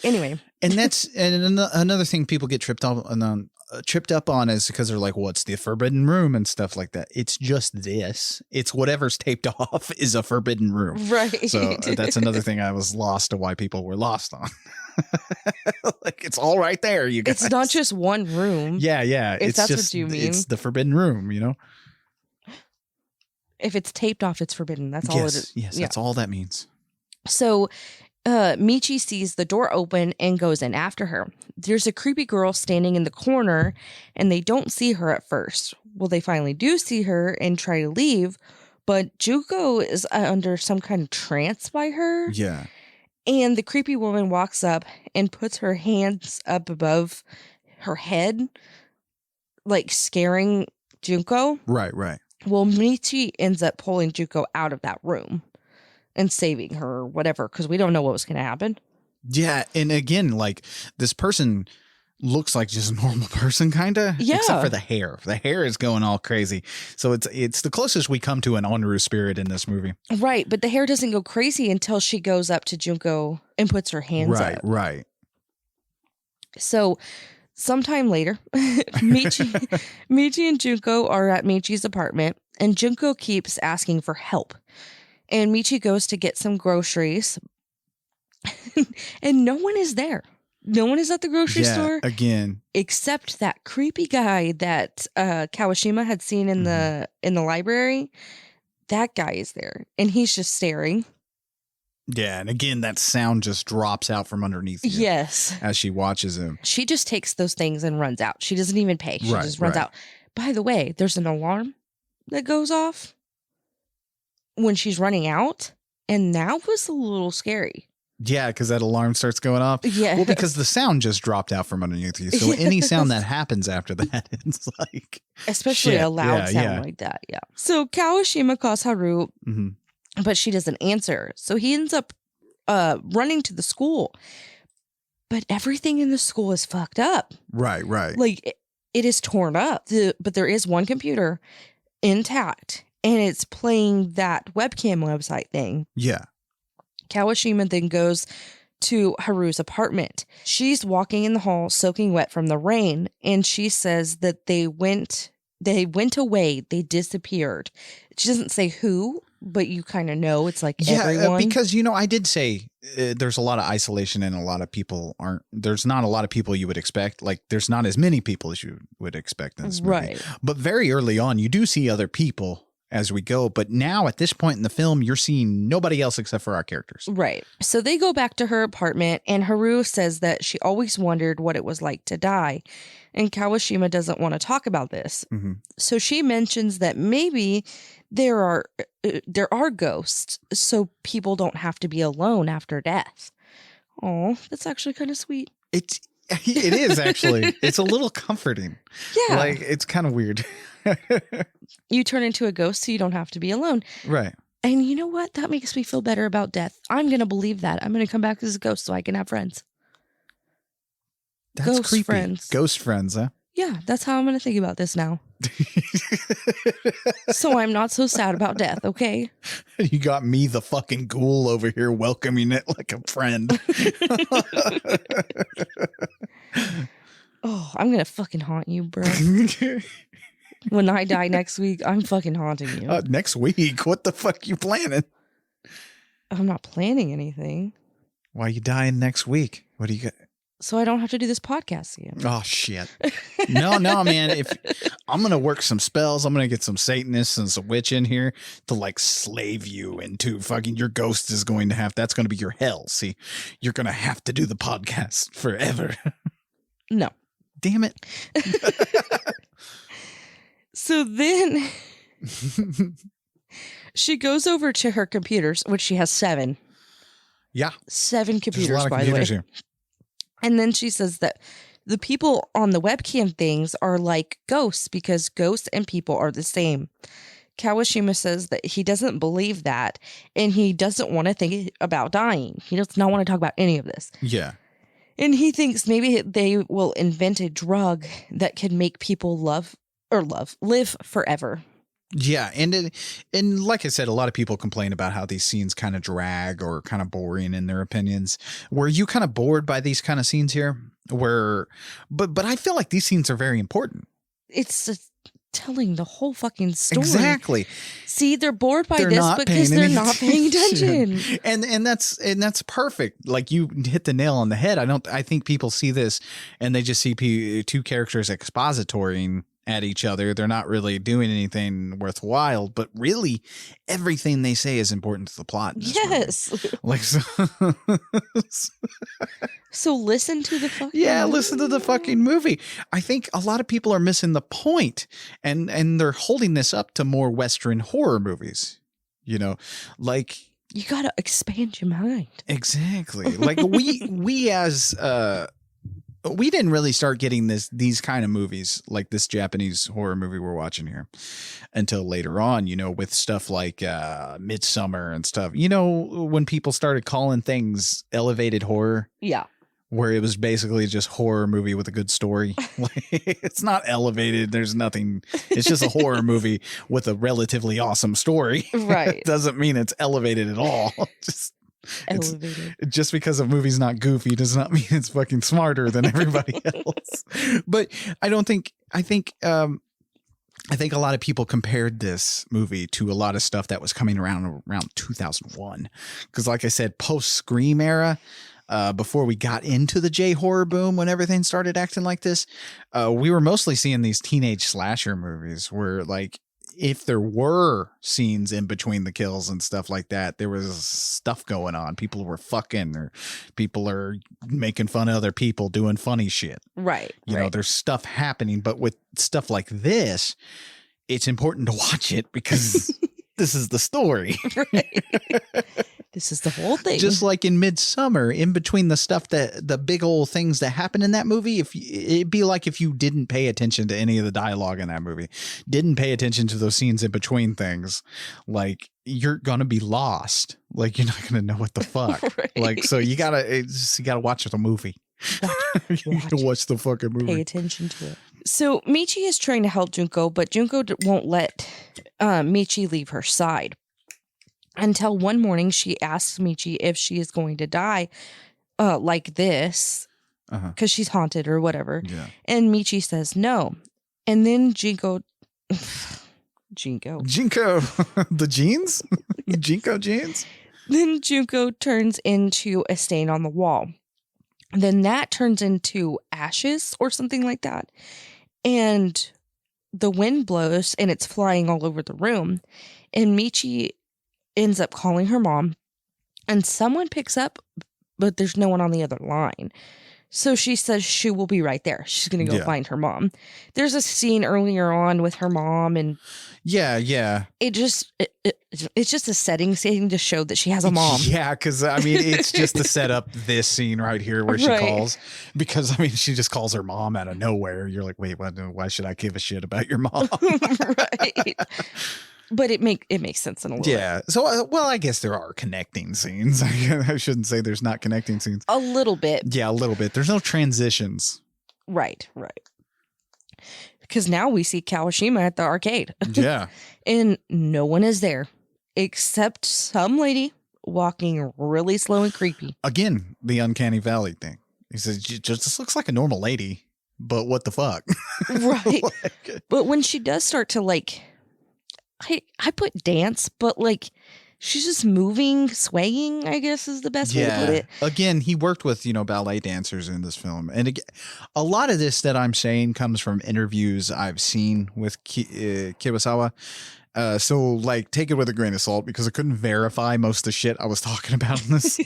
Anyway. And that's another thing people get tripped up on is because they're like, what's the forbidden room and stuff like that. It's just this. It's whatever's taped off is a forbidden room. Right. So that's another thing I was lost to why people were lost on. Like it's all right there, you guys. It's not just one room. Yeah. If It's that's just, what you mean. It's the forbidden room, If it's taped off, it's forbidden. That's all it is. Yes, Yeah. that's all that means. So Michi sees the door open and goes in after her. There's a creepy girl standing in the corner, and they don't see her at first. Well, they finally do see her and try to leave, but Junko is under some kind of trance by her. Yeah. And the creepy woman walks up and puts her hands up above her head, like scaring Junko. Right. Well, Michi ends up pulling Junko out of that room and saving her or whatever, because we don't know what was going to happen. Yeah. And again, like this person looks like just a normal person, kind of. Yeah. Except for the hair. The hair is going all crazy. So it's the closest we come to an Onru spirit in this movie. Right, but the hair doesn't go crazy until she goes up to Junko and puts her hands up. Right. So sometime later, Michi and Junko are at Michi's apartment, and Junko keeps asking for help. And Michi goes to get some groceries, and no one is there. No one is at the grocery store again, except that creepy guy that Kawashima had seen in the library. That guy is there, and he's just staring. Yeah, and again, that sound just drops out from underneath you. Yes, as she watches him. She just takes those things and runs out. She doesn't even pay. She just runs out. By the way, there's an alarm that goes off when she's running out, and that was a little scary. Yeah, because that alarm starts going off. Yeah. Well, because the sound just dropped out from underneath you. So any sound that happens after that, it's like... Especially shit. a loud sound like that, yeah. So Kawashima calls Haru, but she doesn't answer. So he ends up running to the school. But everything in the school is fucked up. Right. Like, it is torn up. But there is one computer intact, and it's playing that webcam website thing. Yeah. Kawashima then goes to Haru's apartment. She's walking in the hall, soaking wet from the rain, and she says that they went away. They disappeared. She doesn't say who, but you kind of know it's like everyone. Because, I did say there's a lot of isolation and a lot of people there's not a lot of people you would expect. Like there's not as many people as you would expect in this movie. Right. But very early on, you do see other people as we go. But now at this point in the film, you're seeing nobody else except for our characters. Right. So they go back to her apartment, and Haru says that she always wondered what it was like to die. And Kawashima doesn't want to talk about this. So she mentions that maybe there are ghosts, so people don't have to be alone after death. Oh, that's actually kind of sweet. It is actually. It's a little comforting. Yeah. Like, it's kind of weird. You turn into a ghost so you don't have to be alone. Right. And you know what? That makes me feel better about death. I'm going to believe that. I'm going to come back as a ghost so I can have friends. That's Ghost creepy. friends. Ghost friends, huh? Yeah, that's how I'm going to think about this now. So I'm not so sad about death, okay? You got me, the fucking ghoul, over here welcoming it like a friend. Oh, I'm going to fucking haunt you, bro. When I die next week, I'm fucking haunting you. Next week? What the fuck you planning? I'm not planning anything. Why you dying next week? What do you got? So I don't have to do this podcast again. Oh, shit. No, man. If I'm going to work some spells, I'm going to get some Satanists and some witch in here to like slave you into fucking your ghost is going to have, that's going to be your hell. See, you're going to have to do the podcast forever. No. Damn it. So then she goes over to her computers, which she has 7. Yeah. 7 There's a computers, lot of by the way. computers here. And then she says that the people on the webcam things are like ghosts because ghosts and people are the same. Kawashima says that he doesn't believe that and he doesn't want to think about dying. He does not want to talk about any of this. Yeah. And he thinks maybe they will invent a drug that can make people live forever. Yeah, and like I said, a lot of people complain about how these scenes kind of drag or kind of boring in their opinions. Were you kind of bored by these kind of scenes here? But I feel like these scenes are very important. It's telling the whole fucking story. Exactly. See, they're bored by this because they're not paying attention. And that's perfect. Like, you hit the nail on the head. I think people see this and they just see two characters expositoring at each other. They're not really doing anything worthwhile, but really everything they say is important to the plot. Yes. Movie. Like, so listen to the fucking movie. Listen to the fucking movie. I think a lot of people are missing the point, and they're holding this up to more Western horror movies. You know, like, you gotta expand your mind. Exactly. Like we as we didn't really start getting these kind of movies like this Japanese horror movie we're watching here until later on, you know, with stuff like Midsommar and stuff. You know, when people started calling things elevated horror. Yeah. Where it was basically just horror movie with a good story. It's not elevated. There's nothing. It's just a horror movie with a relatively awesome story. Right. It doesn't mean it's elevated at all. Elevated. Just because a movie's not goofy does not mean it's fucking smarter than everybody else. But I think a lot of people compared this movie to a lot of stuff that was coming around 2001. Because like I said, post Scream era, before we got into the J-horror boom, when everything started acting like this, we were mostly seeing these teenage slasher movies where, like, if there were scenes in between the kills and stuff like that, there was stuff going on. People were fucking, or people are making fun of other people doing funny shit. Right. You know, there's stuff happening, but with stuff like this, it's important to watch it because this is the story. Right. This is the whole thing. Just like in Midsommar, in between the stuff the big old things that happen in that movie, it'd be like if you didn't pay attention to any of the dialogue in that movie, didn't pay attention to those scenes in between things, like, you're gonna be lost. Like, you're not gonna know what the fuck. Right. Like, so you gotta watch the movie. You gotta watch the fucking movie. Pay attention to it. So Michi is trying to help Junko, but Junko won't let Michi leave her side. Until one morning, she asks Michi if she is going to die like this because she's haunted or whatever. Yeah. And Michi says no. And then Jinko, the jeans? Jinko jeans? Then Junko turns into a stain on the wall. Then that turns into ashes or something like that. And the wind blows and it's flying all over the room. And Michi ends up calling her mom, and someone picks up, but there's no one on the other line. So she says she will be right there. She's going to go Yeah. find her mom. There's a scene earlier on with her mom, and Yeah. it's just a setting scene to show that she has a mom. Yeah, because I mean, it's just to set up this scene right here where she Right. calls. Because I mean, she just calls her mom out of nowhere. You're like, wait, why should I give a shit about your mom? Right. But it makes sense in a little Yeah. So, well, I guess there are connecting scenes. I shouldn't say there's not connecting scenes. a little bit. Yeah, a little bit. There's no transitions. Right. Because now we see Kawashima at the arcade. Yeah. And no one is there except some lady walking really slow and creepy. Again, the uncanny valley thing. He says, just looks like a normal lady, but what the fuck? Right. Like, But when she does start to like, I put dance, but like she's just moving, swaying, I guess is the best way to put it. Again, he worked with, ballet dancers in this film. And again, a lot of this that I'm saying comes from interviews I've seen with Kurosawa. So like take it with a grain of salt because I couldn't verify most of the shit I was talking about in this.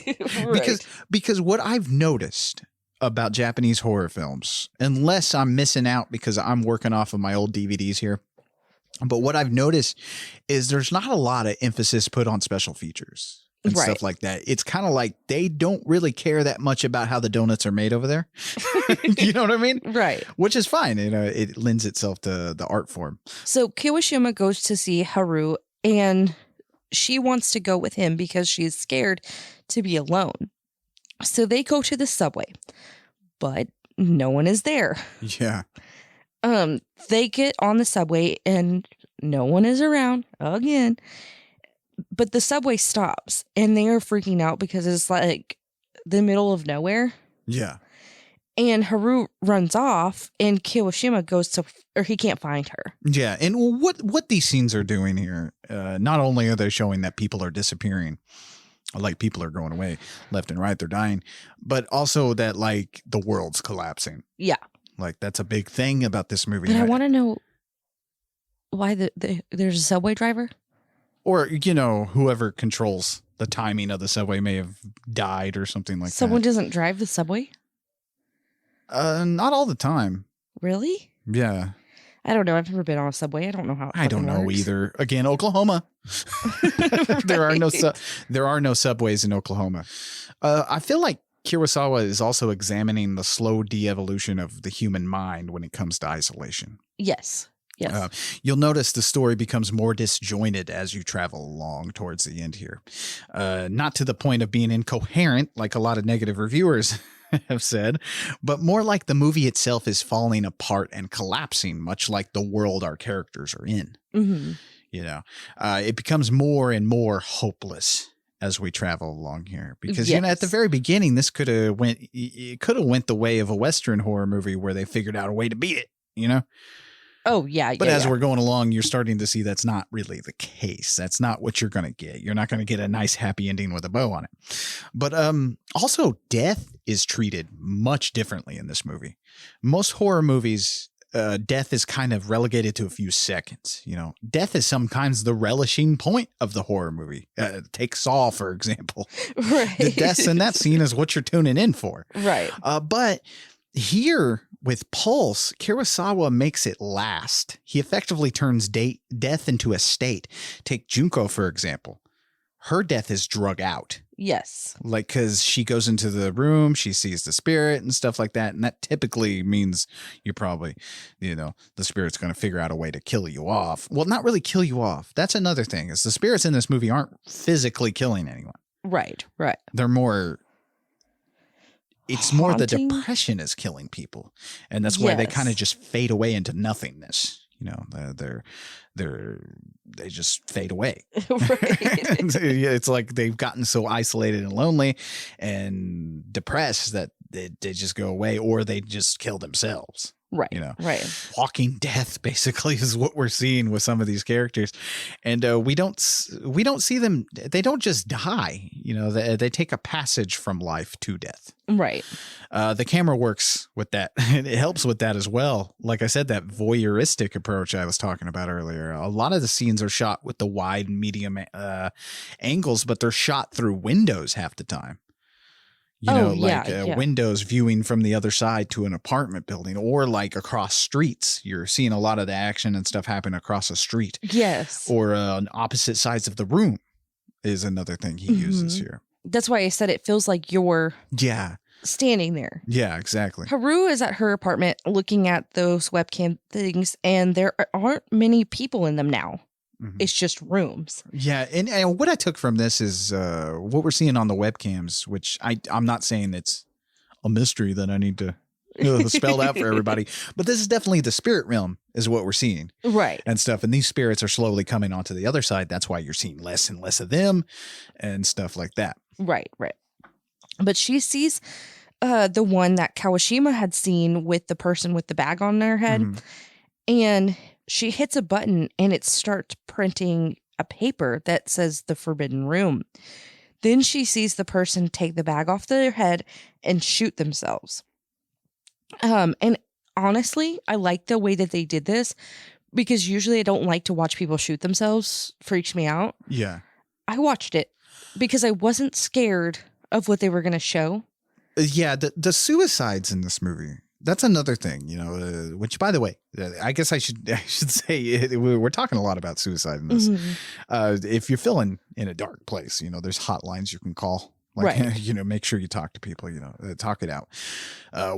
Right. Because what I've noticed about Japanese horror films, unless I'm missing out because I'm working off of my old DVDs here, but what I've noticed is there's not a lot of emphasis put on special features and Right. stuff like that. It's kind of like they don't really care that much about how the donuts are made over there. You know what I mean? Right. Which is fine. It lends itself to the art form. So Kiwashima goes to see Haru, and she wants to go with him because she's scared to be alone. So they go to the subway, but no one is there. Yeah. They get on the subway and no one is around again. But the subway stops and they are freaking out because it's like the middle of nowhere. Yeah. And Haru runs off and Kiwashima goes or he can't find her. Yeah. And what these scenes are doing here, not only are they showing that people are disappearing, like people are going away left and right, they're dying, but also that like the world's collapsing. Yeah. Like that's a big thing about this movie. But I want to know why there's a subway driver. Or, whoever controls the timing of the subway may have died or something like Someone that. doesn't drive the subway? Not all the time. Really? Yeah. I don't know. I've never been on a subway. I don't know how it I don't know works. either. Again, Oklahoma. There are no subways in Oklahoma. I feel like Kurosawa is also examining the slow de-evolution of the human mind when it comes to isolation. Yes. Yes. You'll notice the story becomes more disjointed as you travel along towards the end here. Not to the point of being incoherent, like a lot of negative reviewers have said, but more like the movie itself is falling apart and collapsing, much like the world our characters are in. Mm-hmm. It becomes more and more hopeless as we travel along here because at the Yes. very beginning this could have went the way of a Western horror movie where they figured out a way to beat it, Oh, yeah. But yeah, as yeah. we're going along, you're starting to see that's not really the case. That's not what you're going to get. You're not going to get a nice happy ending with a bow on it. But also death is treated much differently in this movie. Most horror movies, death is kind of relegated to a few seconds. Death is sometimes the relishing point of the horror movie. Take Saw, for example. Right. The deaths in that scene is what you're tuning in for. Right. But here with Pulse, Kurosawa makes it last. He effectively turns death into a state. Take Junko, for example. Her death is drug out. Yes. Like, because she goes into the room, she sees the spirit and stuff like that. And that typically means you probably, the spirit's going to figure out a way to kill you off. Well, not really kill you off. That's another thing, is the spirits in this movie aren't physically killing anyone. Right. They're more... It's more the Haunting? depression is killing people. And that's why they Yes. kind of just fade away into nothingness. They just fade away. Right. It's like they've gotten so isolated and lonely and depressed that they just go away, or they just kill themselves. Right. Right. Walking death basically is what we're seeing with some of these characters. And we don't see them. They don't just die. They take a passage from life to death. Right. The camera works with that. It helps with that as well. Like I said, that voyeuristic approach I was talking about earlier. A lot of the scenes are shot with the wide and medium angles, but they're shot through windows half the time. windows viewing from the other side to an apartment building, or like across streets. You're seeing a lot of the action and stuff happen across a street. Yes. Or on opposite sides of the room is another thing he uses here. That's why I said it feels like you're standing there. Yeah, exactly. Haru is at her apartment looking at those webcam things, and there aren't many people in them now. Mm-hmm. It's just rooms. Yeah, and what I took from this is what we're seeing on the webcams, which I'm not saying it's a mystery that I need to spell out for everybody, but this is definitely the spirit realm is what we're seeing. Right. And stuff. And these spirits are slowly coming onto the other side. That's why you're seeing less and less of them and stuff like that. Right. But she sees the one that Kawashima had seen with the person with the bag on their head. Mm-hmm. And she hits a button and it starts printing a paper that says the Forbidden Room. Then she sees the person take the bag off their head and shoot themselves. And honestly, I like the way that they did this because usually I don't like to watch people shoot themselves. Freaks me out. Yeah. I watched it because I wasn't scared of what they were going to show. Yeah, the suicides in this movie. That's another thing, which, by the way, I guess I should say we're talking a lot about suicide in this. Mm-hmm. If you're feeling in a dark place, there's hotlines you can call. Like, right. Make sure you talk to people, talk it out.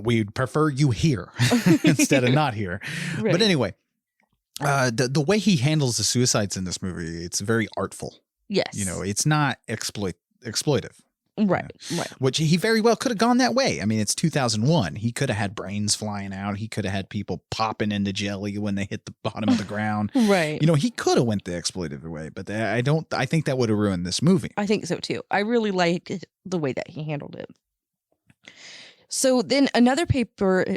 We'd prefer you here instead of not here. Right. But anyway, the way he handles the suicides in this movie, it's very artful. Yes. It's not exploitive. Right. Which he very well could have gone that way. I mean, it's 2001. He could have had brains flying out. He could have had people popping into jelly when they hit the bottom of the ground. Right. He could have went the exploitive way, but I think that would have ruined this movie. I think so too. I really liked the way that he handled it. So then another paper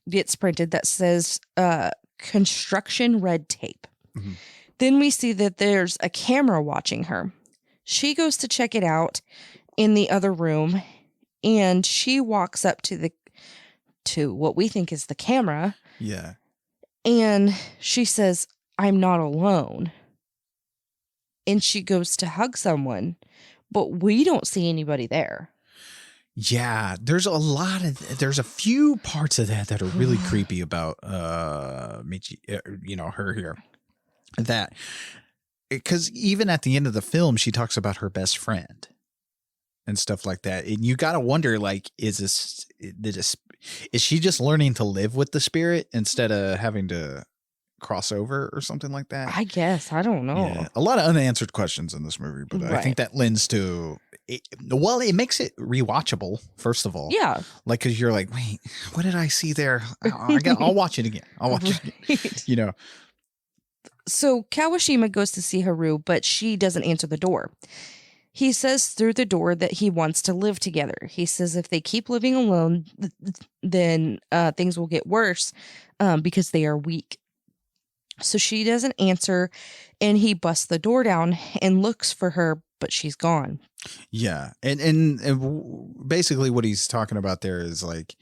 gets printed that says construction red tape. Mm-hmm. Then we see that there's a camera watching her. She goes to check it out in the other room, and she walks up to what we think is the camera. Yeah. And she says, "I'm not alone." And she goes to hug someone, but we don't see anybody there. Yeah, there's a few parts of that are really creepy about Michi, her here. That because even at the end of the film, she talks about her best friend and stuff like that. And you got to wonder, like, is she just learning to live with the spirit instead of having to cross over or something like that? I guess. I don't know. Yeah, a lot of unanswered questions in this movie, but right. I think that lends to it makes it rewatchable, first of all. Yeah. Like, because you're like, wait, what did I see there? I'll watch it again. It again. So Kawashima goes to see Haru, but she doesn't answer the door. He says through the door that he wants to live together. He says if they keep living alone, then things will get worse because they are weak. So she doesn't answer, and he busts the door down and looks for her, but she's gone. Yeah. And basically what he's talking about there is like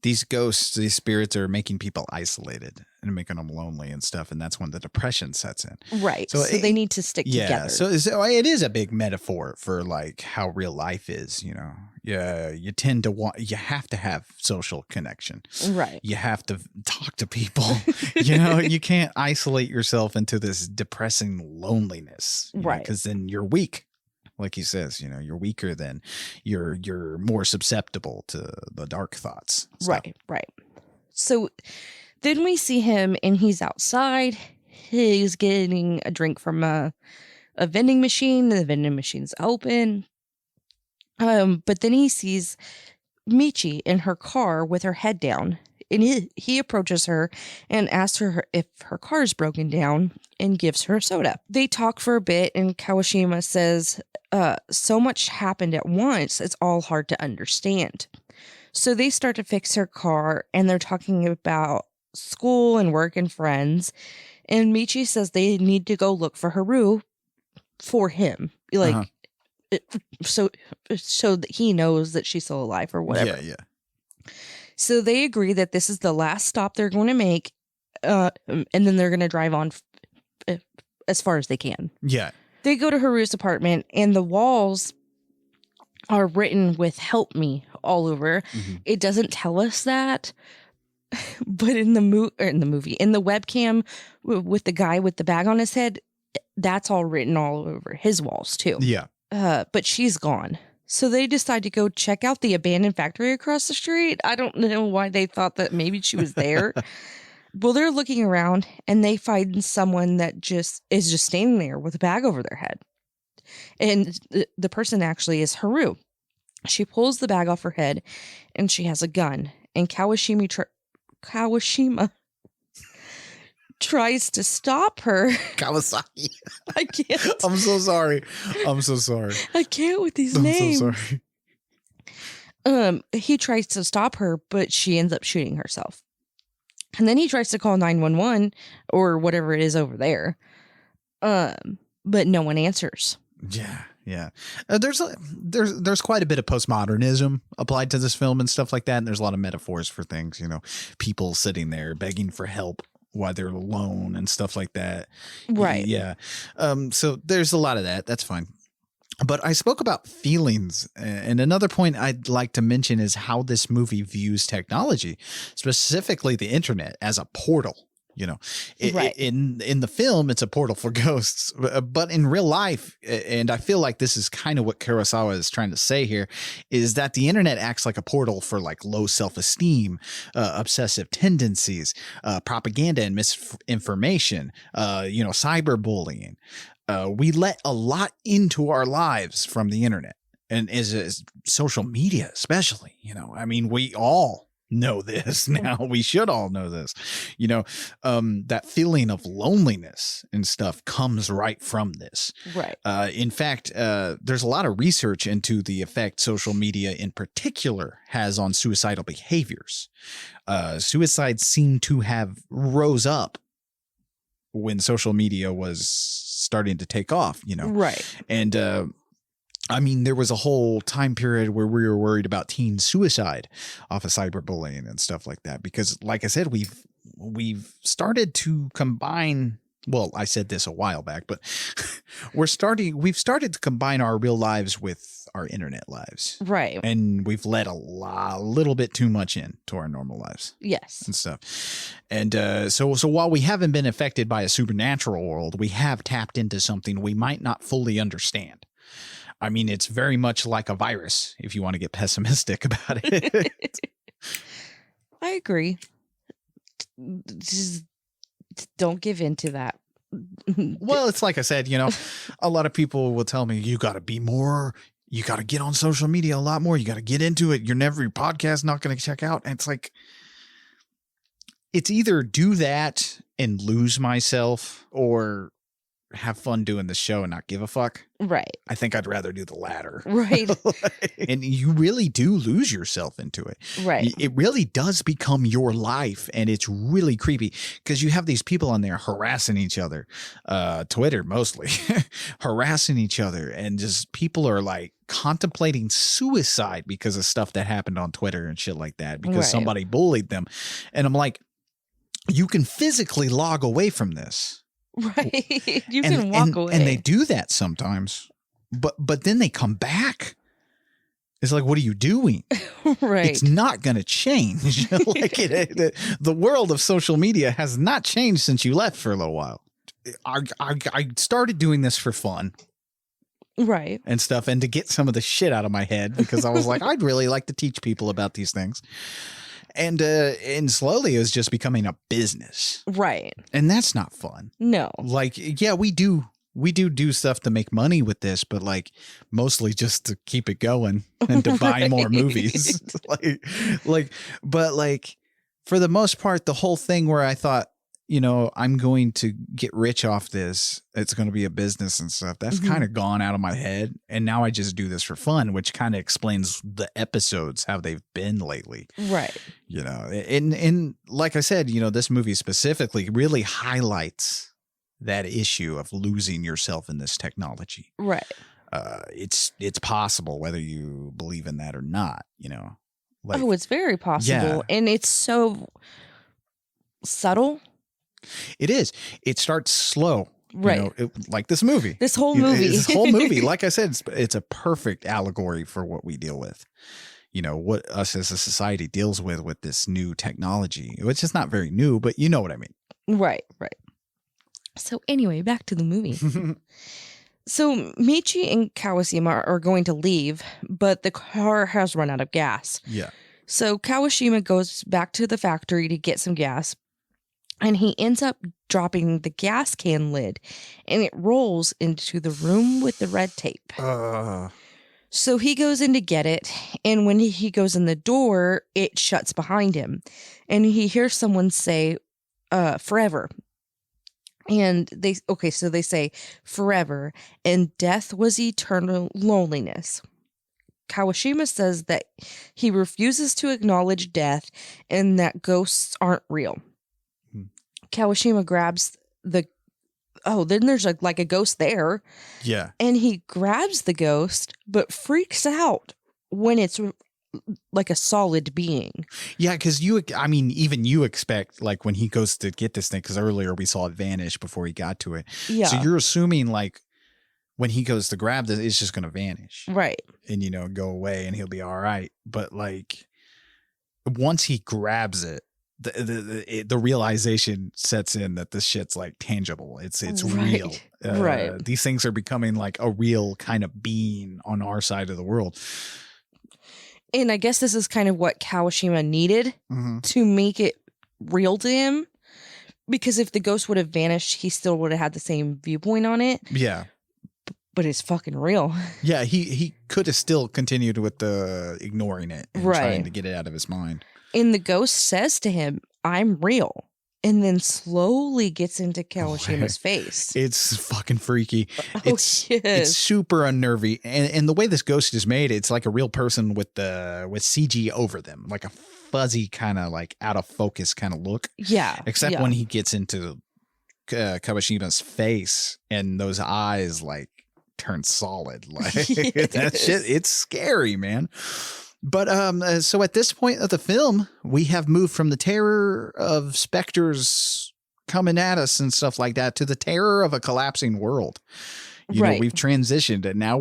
these ghosts, these spirits are making people isolated and making them lonely and stuff. And that's when the depression sets in. Right. So they need to stick together. So it is a big metaphor for like how real life is, Yeah, you tend to you have to have social connection. Right. You have to talk to people. You can't isolate yourself into this depressing loneliness. Right. Because then you're weak. Like he says, you're weaker than you're more susceptible to the dark thoughts. Right. So then we see him and he's outside. He's getting a drink from a vending machine. The vending machine's open. But then he sees Michi in her car with her head down. And he approaches her and asks her if her car is broken down and gives her a soda. They talk for a bit and Kawashima says, so much happened at once, it's all hard to understand. So they start to fix her car and they're talking about school and work and friends. And Michi says they need to go look for Haru for him. Like, so that he knows that she's still alive or whatever. Yeah. So they agree that this is the last stop they're going to make, and then they're going to drive on as far as they can. Yeah. They go to Haru's apartment, and the walls are written with "help me" all over. Mm-hmm. It doesn't tell us that, but in the webcam with the guy with the bag on his head, that's all written all over his walls too. Yeah. But she's gone. So they decide to go check out the abandoned factory across the street. I don't know why they thought that maybe she was there. Well, they're looking around and they find someone that is just standing there with a bag over their head. And the person actually is Haru. She pulls the bag off her head and she has a gun. And Kawashima tries to stop her. Kawasaki. I can't. I'm so sorry. I can't with these names. I'm so sorry. He tries to stop her, but she ends up shooting herself. And then he tries to call 911 or whatever it is over there. But no one answers. Yeah. There's quite a bit of postmodernism applied to this film and stuff like that. And there's a lot of metaphors for things, people sitting there begging for help while they're alone and stuff like that. Right. Yeah. So there's a lot of that. That's fine. But I spoke about feelings, and another point I'd like to mention is how this movie views technology, specifically the internet, as a portal. Right. In the film, it's a portal for ghosts, but in real life, and I feel like this is kind of what Kurosawa is trying to say here, is that the internet acts like a portal for like low self-esteem, obsessive tendencies, propaganda and misinformation, cyberbullying. We let a lot into our lives from the internet, and is social media, especially, we all know this now. We should all know this, that feeling of loneliness and stuff comes right from this. Right. In fact, there's a lot of research into the effect social media in particular has on suicidal behaviors. Suicides seem to have rose up when social media was starting to take off, Right. And, there was a whole time period where we were worried about teen suicide off of cyberbullying and stuff like that. Because like I said, we've started to combine, well, I said this a while back, but we've started to combine our real lives with our internet lives. Right. And we've let a little bit too much into our normal lives. Yes. And stuff. And so while we haven't been affected by a supernatural world, we have tapped into something we might not fully understand. It's very much like a virus, if you want to get pessimistic about it. I agree. Just don't give in to that. Well, it's like I said, a lot of people will tell me, you got to be more, you got to get on social media a lot more. You got to get into it. Your podcast not going to check out. And it's like, it's either do that and lose myself or have fun doing the show and not give a fuck. Right. I think I'd rather do the latter. Right. And you really do lose yourself into it. Right. It really does become your life, and it's really creepy because you have these people on there harassing each other, Twitter mostly, harassing each other, and just people are like contemplating suicide because of stuff that happened on Twitter and shit like that because somebody bullied them. And I'm like, you can physically log away from this. Right. You can walk away. And they do that sometimes, but then they come back. It's like, what are you doing? Right. It's not going to change. The world of social media has not changed since you left for a little while. I started doing this for fun. Right. And stuff, and to get some of the shit out of my head because I was like, I'd really like to teach people about these things. And slowly it was just becoming a business. Right. And that's not fun. No. Like, yeah, we do stuff to make money with this, but like mostly just to keep it going and to buy more movies. But for the most part, the whole thing where I thought, I'm going to get rich off this, it's going to be a business and stuff, that's kind of gone out of my head. And now I just do this for fun, which kind of explains the episodes, how they've been lately. Right. And like I said, this movie specifically really highlights that issue of losing yourself in this technology. Right. It's possible whether you believe in that or not, it's very possible. Yeah. And it's so subtle. It is. It starts slow. Right. Like this movie. This whole movie. This whole movie. Like I said, it's a perfect allegory for what we deal with. What us as a society deals with this new technology, which is not very new, but you know what I mean. Right. So anyway, back to the movie. So Michi and Kawashima are going to leave, but the car has run out of gas. Yeah. So Kawashima goes back to the factory to get some gas, and he ends up dropping the gas can lid, and it rolls into the room with the red tape. So he goes in to get it, and when he goes in the door, it shuts behind him, and he hears someone say, forever. And they say forever, and death was eternal loneliness. Kawashima says that he refuses to acknowledge death and that ghosts aren't real. Kawashima grabs then there's like a ghost there. Yeah. And he grabs the ghost, but freaks out when it's like a solid being. Yeah, because even you expect, like, when he goes to get this thing, because earlier we saw it vanish before he got to it. Yeah. So you're assuming, like, when he goes to grab this, it's just going to vanish. Right. And, go away and he'll be all right. But, like, once he grabs it, the realization sets in that this shit's, like, tangible. It's real. Right. These things are becoming, like, a real kind of being on our side of the world. And I guess this is kind of what Kawashima needed to make it real to him. Because if the ghost would have vanished, he still would have had the same viewpoint on it. Yeah. But it's fucking real. Yeah, he could have still continued with the ignoring it and trying to get it out of his mind. And the ghost says to him, "I'm real." And then gets into Kawashima's face. It's fucking freaky. Yes. It's super unnerving. And the way this ghost is made, it's like a real person with CG over them, like a fuzzy kind of like out of focus kind of look. Yeah. Except when he gets into Kawashima's face and those eyes like turn solid. Like that shit, it's scary, man. But so at this point of the film, we have moved from the terror of specters coming at us and stuff like that to the terror of a collapsing world. You know, we've transitioned, and now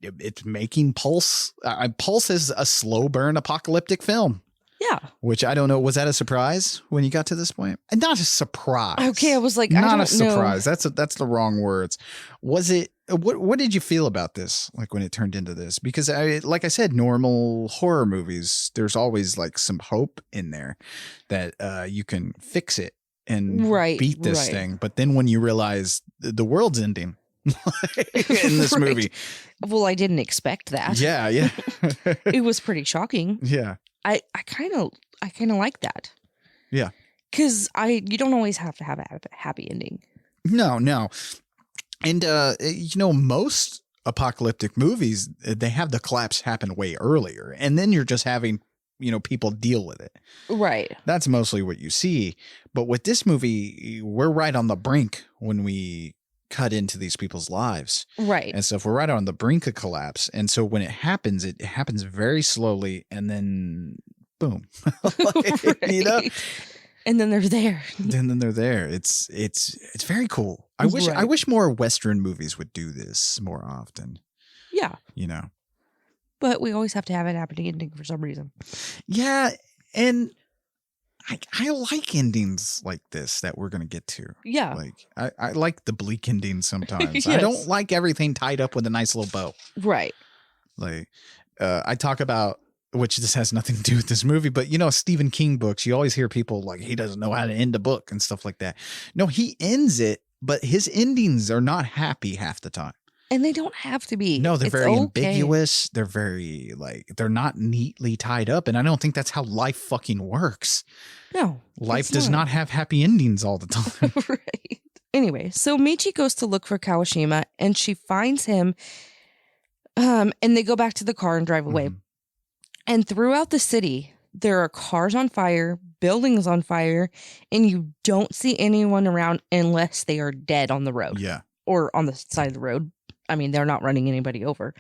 it's making Pulse. Pulse is a slow burn apocalyptic film. Yeah. Which I don't know. Was that a surprise when you got to this point? Not a surprise. Okay, I was like, not a surprise. Know. That's the wrong words. Was it? What did you feel about this? Like when it turned into this? Because like I said, normal horror movies, there's always like some hope in there that you can fix it and beat this thing. But then when you realize the world's ending in this movie. Well, I didn't expect that. Yeah. It was pretty shocking. Yeah. I kind of like that. Yeah. Because you don't always have to have a happy ending. No. And, most apocalyptic movies, they have the collapse happen way earlier. And then you're just having, people deal with it. Right. That's mostly what you see. But with this movie, we're right on the brink when we cut into these people's lives. Right. And so if we're right on the brink of collapse. And so when it happens very slowly and then boom. Right. And then they're there. Then they're there. It's very cool. I wish more Western movies would do this more often. Yeah. But we always have to have an happy ending for some reason. Yeah, and I like endings like this that we're gonna get to. Yeah. Like I like the bleak endings sometimes. Yes. I don't like everything tied up with a nice little bow. Right. Like I talk about, which this has nothing to do with this movie, but Stephen King books, you always hear people like he doesn't know how to end a book and stuff like that. No, he ends it, but his endings are not happy half the time. And they don't have to be. No, they're very ambiguous. They're very they're not neatly tied up. And I don't think that's how life fucking works. No. Life does not have happy endings all the time. Right. Anyway, so Michi goes to look for Kawashima and she finds him. And they go back to the car and drive away. And throughout the city, there are cars on fire, buildings on fire, and you don't see anyone around unless they are dead on the road. Yeah. Or on the side of the road. I mean, they're not running anybody over.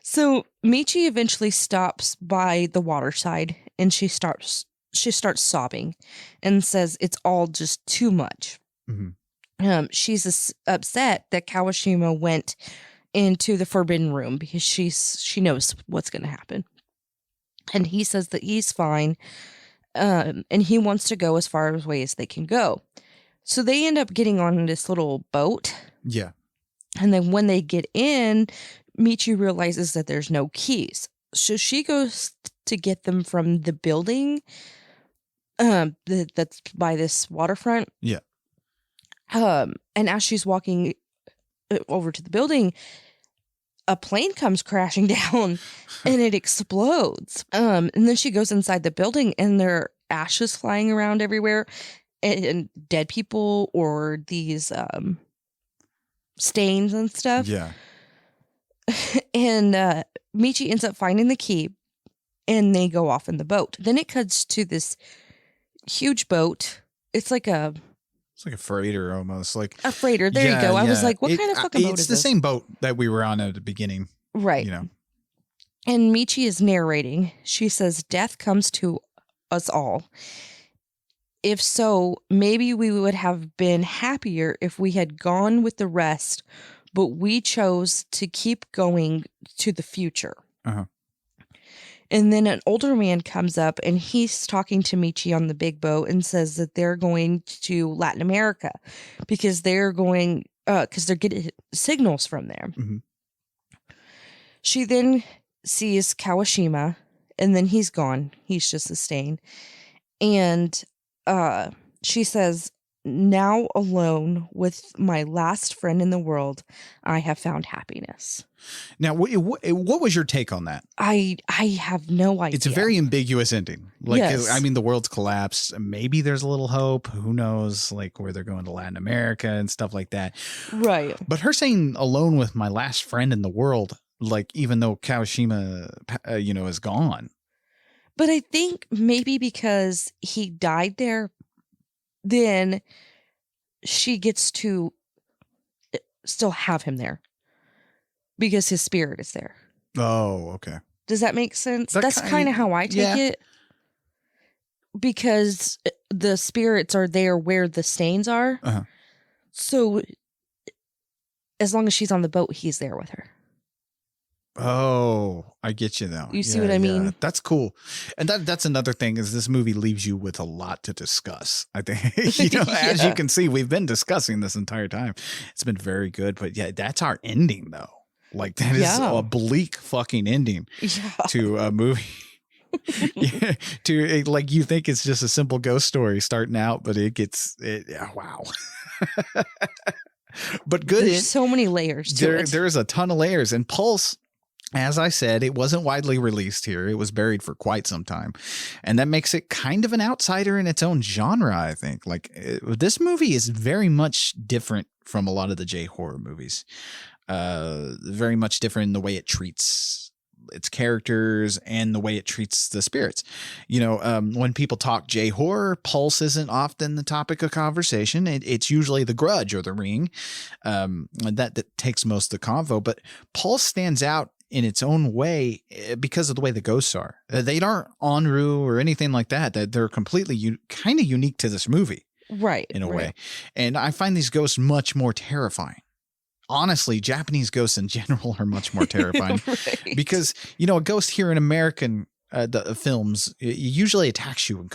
So Michi eventually stops by the water side and she starts sobbing and says it's all just too much. she's upset that Kawashima went into the forbidden room because she knows what's going to happen. And he says that he's fine, and he wants to go as far away as they can go. So they end up getting on this little boat. Yeah. And then when they get in, Michi realizes that there's no keys. So she goes to get them from the building that's by this waterfront. Yeah. And as she's walking over to the building, a plane comes crashing down and it explodes. And then she goes inside the building and there are ashes flying around everywhere and dead people or these stains and stuff. Yeah. And Michi ends up finding the key and they go off in the boat. Then it cuts to this huge boat. It's like a freighter almost. Like a freighter. There you go. I was like, what kind of fucking boat is this? It's the same boat that we were on at the beginning. Right. You know. And Michi is narrating. She says, death comes to us all. If so, maybe we would have been happier if we had gone with the rest, but we chose to keep going to the future. Uh-huh. And then an older man comes up and he's talking to Michi on the big boat and says that they're going to Latin America because they're going, because they're getting signals from there. Mm-hmm. She then sees Kawashima and then he's gone. He's just a stain. And she says, now alone with my last friend in the world, I have found happiness. Now, what was your take on that? I have no idea. It's a very ambiguous ending. Like, yes. I mean, the world's collapsed. Maybe there's a little hope. Who knows? Like where they're going to Latin America and stuff like that. Right. But her saying alone with my last friend in the world, like even though Kawashima, is gone. But I think maybe because he died there, then she gets to still have him there because his spirit is there. Oh, okay. Does that make sense? That's kind of how I take it. Because the spirits are there where the stains are. Uh-huh. So as long as she's on the boat, he's there with her. Oh, I get you now. You see what I mean? That's cool. And that's another thing is this movie leaves you with a lot to discuss. I think, as you can see, we've been discussing this entire time. It's been very good. But yeah, that's our ending though. Like that is a bleak fucking ending to a movie. Like you think it's just a simple ghost story starting out, but wow. But good. There's so many layers to it. There's a ton of layers. And Pulse, as I said, it wasn't widely released here. It was buried for quite some time. And that makes it kind of an outsider in its own genre, I think. Like this movie is very much different from a lot of the J-horror movies. Very much different in the way it treats its characters and the way it treats the spirits. When people talk J-horror, Pulse isn't often the topic of conversation. It's usually The Grudge or The Ring. That takes most of the convo, but Pulse stands out in its own way because of the way the ghosts are. They aren't Onru or anything like that. They're completely kind of unique to this movie. Right. In a way. And I find these ghosts much more terrifying. Honestly, Japanese ghosts in general are much more terrifying because, a ghost here in American the films usually attacks you and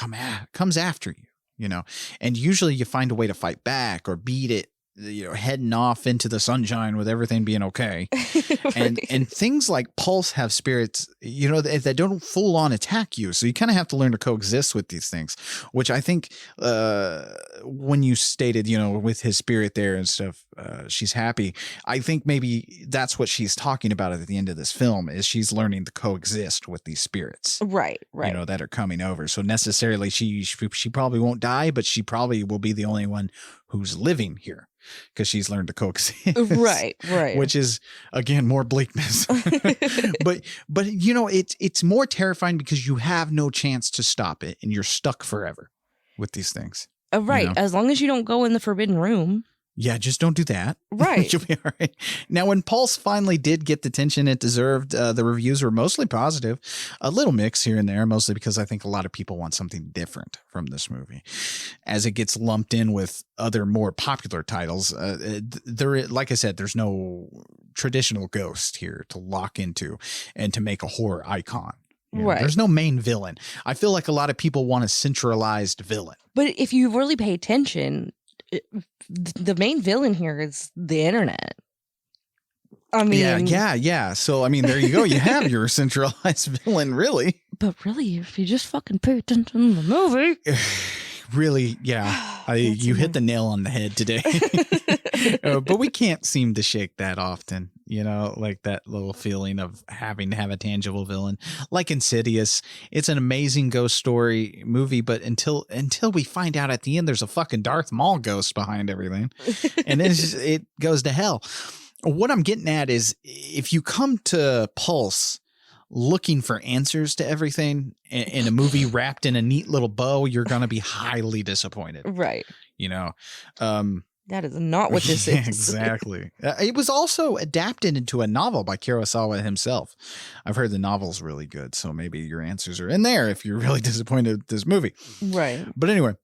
comes after you, and usually you find a way to fight back or beat it, heading off into the sunshine with everything being okay. And things like Pulse have spirits, that don't full on attack you. So you kind of have to learn to coexist with these things, which I think when you stated, with his spirit there and stuff, she's happy. I think maybe that's what she's talking about at the end of this film is she's learning to coexist with these spirits. Right. That are coming over. So necessarily she probably won't die, but she probably will be the only one who's living here. Because she's learned to coexist. Right. Which is, again, more bleakness. but it's more terrifying because you have no chance to stop it and you're stuck forever with these things. Right. As long as you don't go in the forbidden room. Yeah, just don't do that. Right. You'll be all right. Now, when Pulse finally did get the attention it deserved, the reviews were mostly positive. A little mix here and there, mostly because I think a lot of people want something different from this movie. As it gets lumped in with other more popular titles, like I said, there's no traditional ghost here to lock into and to make a horror icon. Right. There's no main villain. I feel like a lot of people want a centralized villain. But if you really pay attention, the main villain here is the internet. I mean, yeah. So, I mean, there you go. You have your centralized villain, really. But really, if you just fucking pay attention to the movie. Really, yeah. You hit the nail on the head today. But we can't seem to shake that often, like that little feeling of having to have a tangible villain. Like Insidious, it's an amazing ghost story movie, but until we find out at the end there's a fucking Darth Maul ghost behind everything, and then it goes to hell. What I'm getting at is if you come to Pulse looking for answers to everything in a movie wrapped in a neat little bow, you're going to be highly disappointed. Right. That is not what this is. Exactly. It was also adapted into a novel by Kurosawa himself. I've heard the novel's really good, so maybe your answers are in there if you're really disappointed with this movie. Right. But anyway,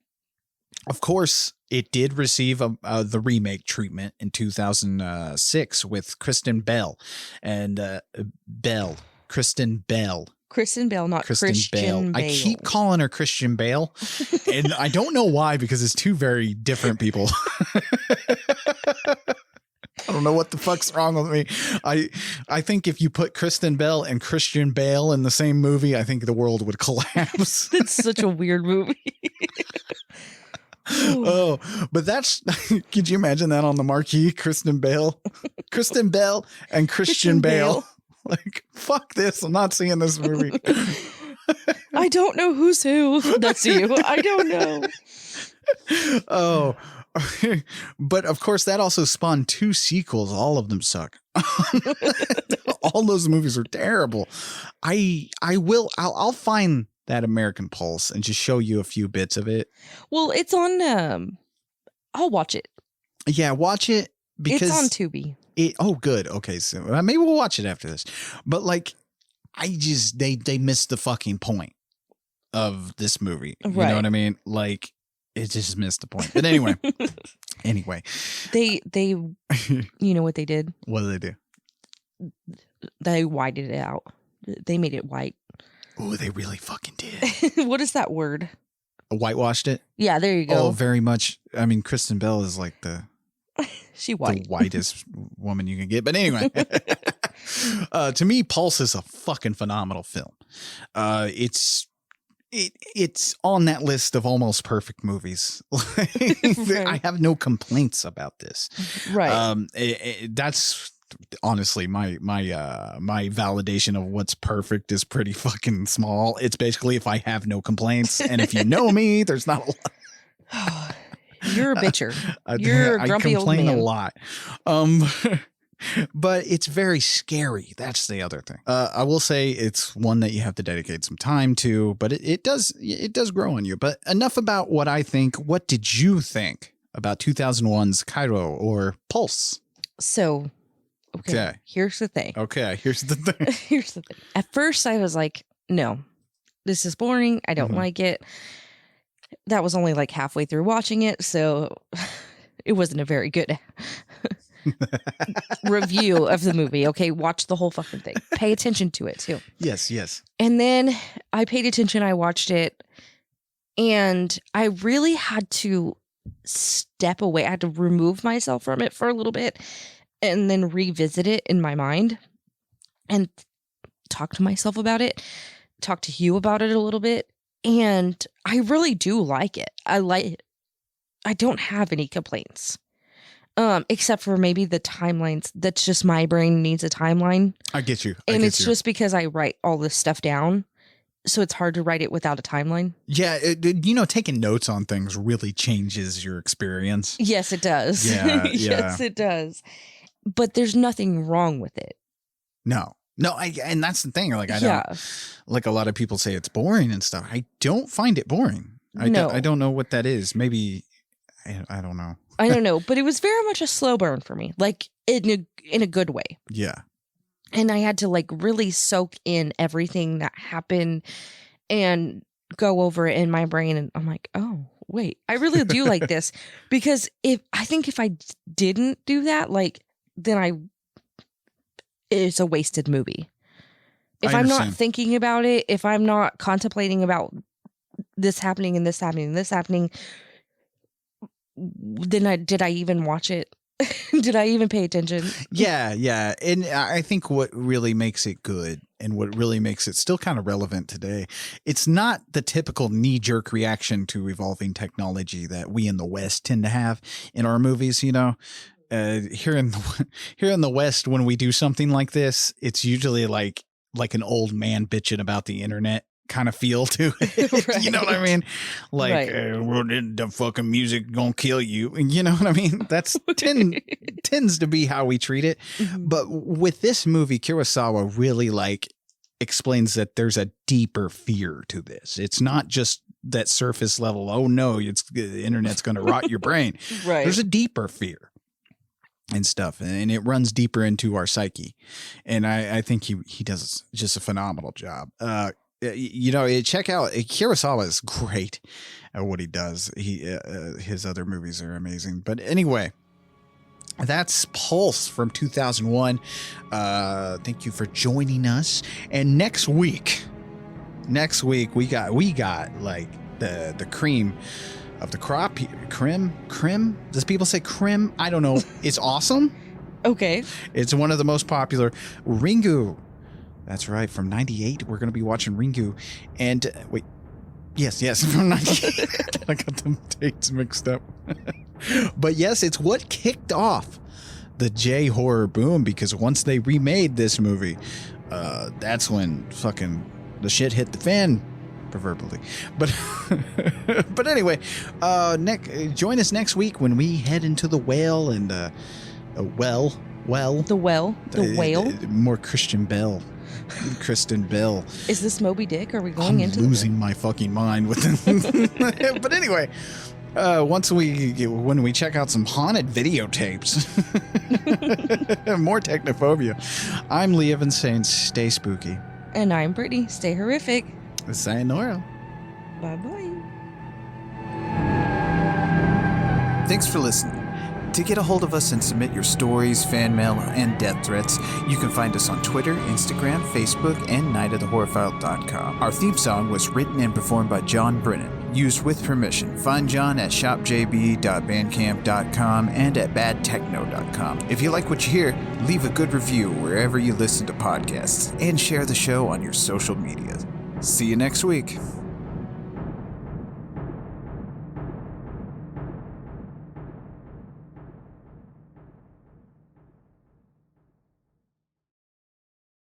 of course, it did receive the remake treatment in 2006 with Kristen Bell and Kristen Bell. Kristen Bell, not Christian Bale. I keep calling her Christian Bale, and I don't know why, because it's two very different people. I don't know what the fuck's wrong with me. I think if you put Kristen Bell and Christian Bale in the same movie, I think the world would collapse. It's such a weird movie. Oh, but could you imagine that on the marquee? Kristen Bell and Christian Bale. Like, fuck this. I'm not seeing this movie. I don't know who's who. That's you. I don't know. Oh, but of course that also spawned 2 sequels. All of them suck. All those movies are terrible. I'll find that American Pulse and just show you a few bits of it. Well, it's on, I'll watch it. Yeah, watch it because it's on Tubi. Oh, good. Okay, so maybe we'll watch it after this. But like, they missed the fucking point of this movie. You know what I mean? Like, it just missed the point. But anyway, they, you know what they did? What did they do? They whited it out. They made it white. Oh, they really fucking did. What is that word? Whitewashed it? Yeah, there you go. Oh, very much. I mean, Kristen Bell is like the whitest woman you can get. But anyway, to me, Pulse is a fucking phenomenal film. It's on that list of almost perfect movies. Right. I have no complaints about this. Right. That's honestly my validation of what's perfect is pretty fucking small. It's basically if I have no complaints, and if you know me, there's not a lot. You're a bitcher. You're a grumpy old man. I complain a lot. But it's very scary. That's the other thing. I will say it's one that you have to dedicate some time to, but it does grow on you. But enough about what I think. What did you think about 2001's Cairo or Pulse? So, okay. Here's the thing. Here's the thing. At first, I was like, no, this is boring. I don't like it. That was only like halfway through watching it, so it wasn't a very good review of the movie. Okay, watch the whole fucking thing. Pay attention to it too. Yes. And then I paid attention. I watched it, and I really had to step away. I had to remove myself from it for a little bit, and then revisit it in my mind, and talk to myself about it. Talk to you about it a little bit. And I really do like it. I don't have any complaints. Except for maybe the timelines. That's just my brain needs a timeline. I get you. And it's just because I write all this stuff down. So it's hard to write it without a timeline. Yeah. Taking notes on things really changes your experience. Yes, it does. Yeah. Yes, it does. But there's nothing wrong with it. No, and that's the thing. Like, I don't, like a lot of people say it's boring and stuff. I don't find it boring. I don't know what that is. Maybe, I don't know. I don't know, but it was very much a slow burn for me, like in a good way. Yeah. And I had to like really soak in everything that happened and go over it in my brain. And I'm like, oh, wait, I really do like this. Because if I didn't do that, like, then it's a wasted movie. If I'm not thinking about it, if I'm not contemplating about this happening and this happening and this happening, then did I even watch it? Did I even pay attention? Yeah. And I think what really makes it good and what really makes it still kind of relevant today, it's not the typical knee-jerk reaction to evolving technology that we in the West tend to have in our movies, you know. Here in the West, when we do something like this, it's usually like an old man bitching about the internet kind of feel to it. Right. You know what I mean? Like, well, the fucking music gonna kill you. You know what I mean? That's tends to be how we treat it. Mm-hmm. But with this movie, Kurosawa really like explains that there's a deeper fear to this. It's not just that surface level, oh no, the internet's gonna rot your brain. Right. There's a deeper fear and stuff, and it runs deeper into our psyche. And I think he does just a phenomenal job. You know, check out Kurosawa is great at what he does. His other movies are amazing. But anyway, that's Pulse from 2001. Thank you for joining us. And next week we got like the cream of the crop. Crim? Does people say crim? I don't know. It's awesome. Okay. It's one of the most popular. Ringu. That's right. From 98, we're going to be watching Ringu. And wait. Yes. From 98. I got the dates mixed up. But yes, it's what kicked off the J-horror boom, because once they remade this movie, that's when fucking the shit hit the fan, proverbially. But anyway, join us next week when we head into the whale and the whale. More Kristen Bell. Is this Moby Dick? Are we going into losing my fucking mind with it? But anyway, when we check out some haunted videotapes, more technophobia. I'm Lee Evans saying stay spooky. And I'm Brittany. Stay horrific. Sayonara. Bye-bye. Thanks for listening. To get a hold of us and submit your stories, fan mail, and death threats, you can find us on Twitter, Instagram, Facebook, and nightofthehorrorfile.com. Our theme song was written and performed by John Brennan, used with permission. Find John at shopjb.bandcamp.com and at badtechno.com. If you like what you hear, leave a good review wherever you listen to podcasts, and share the show on your social media. See you next week.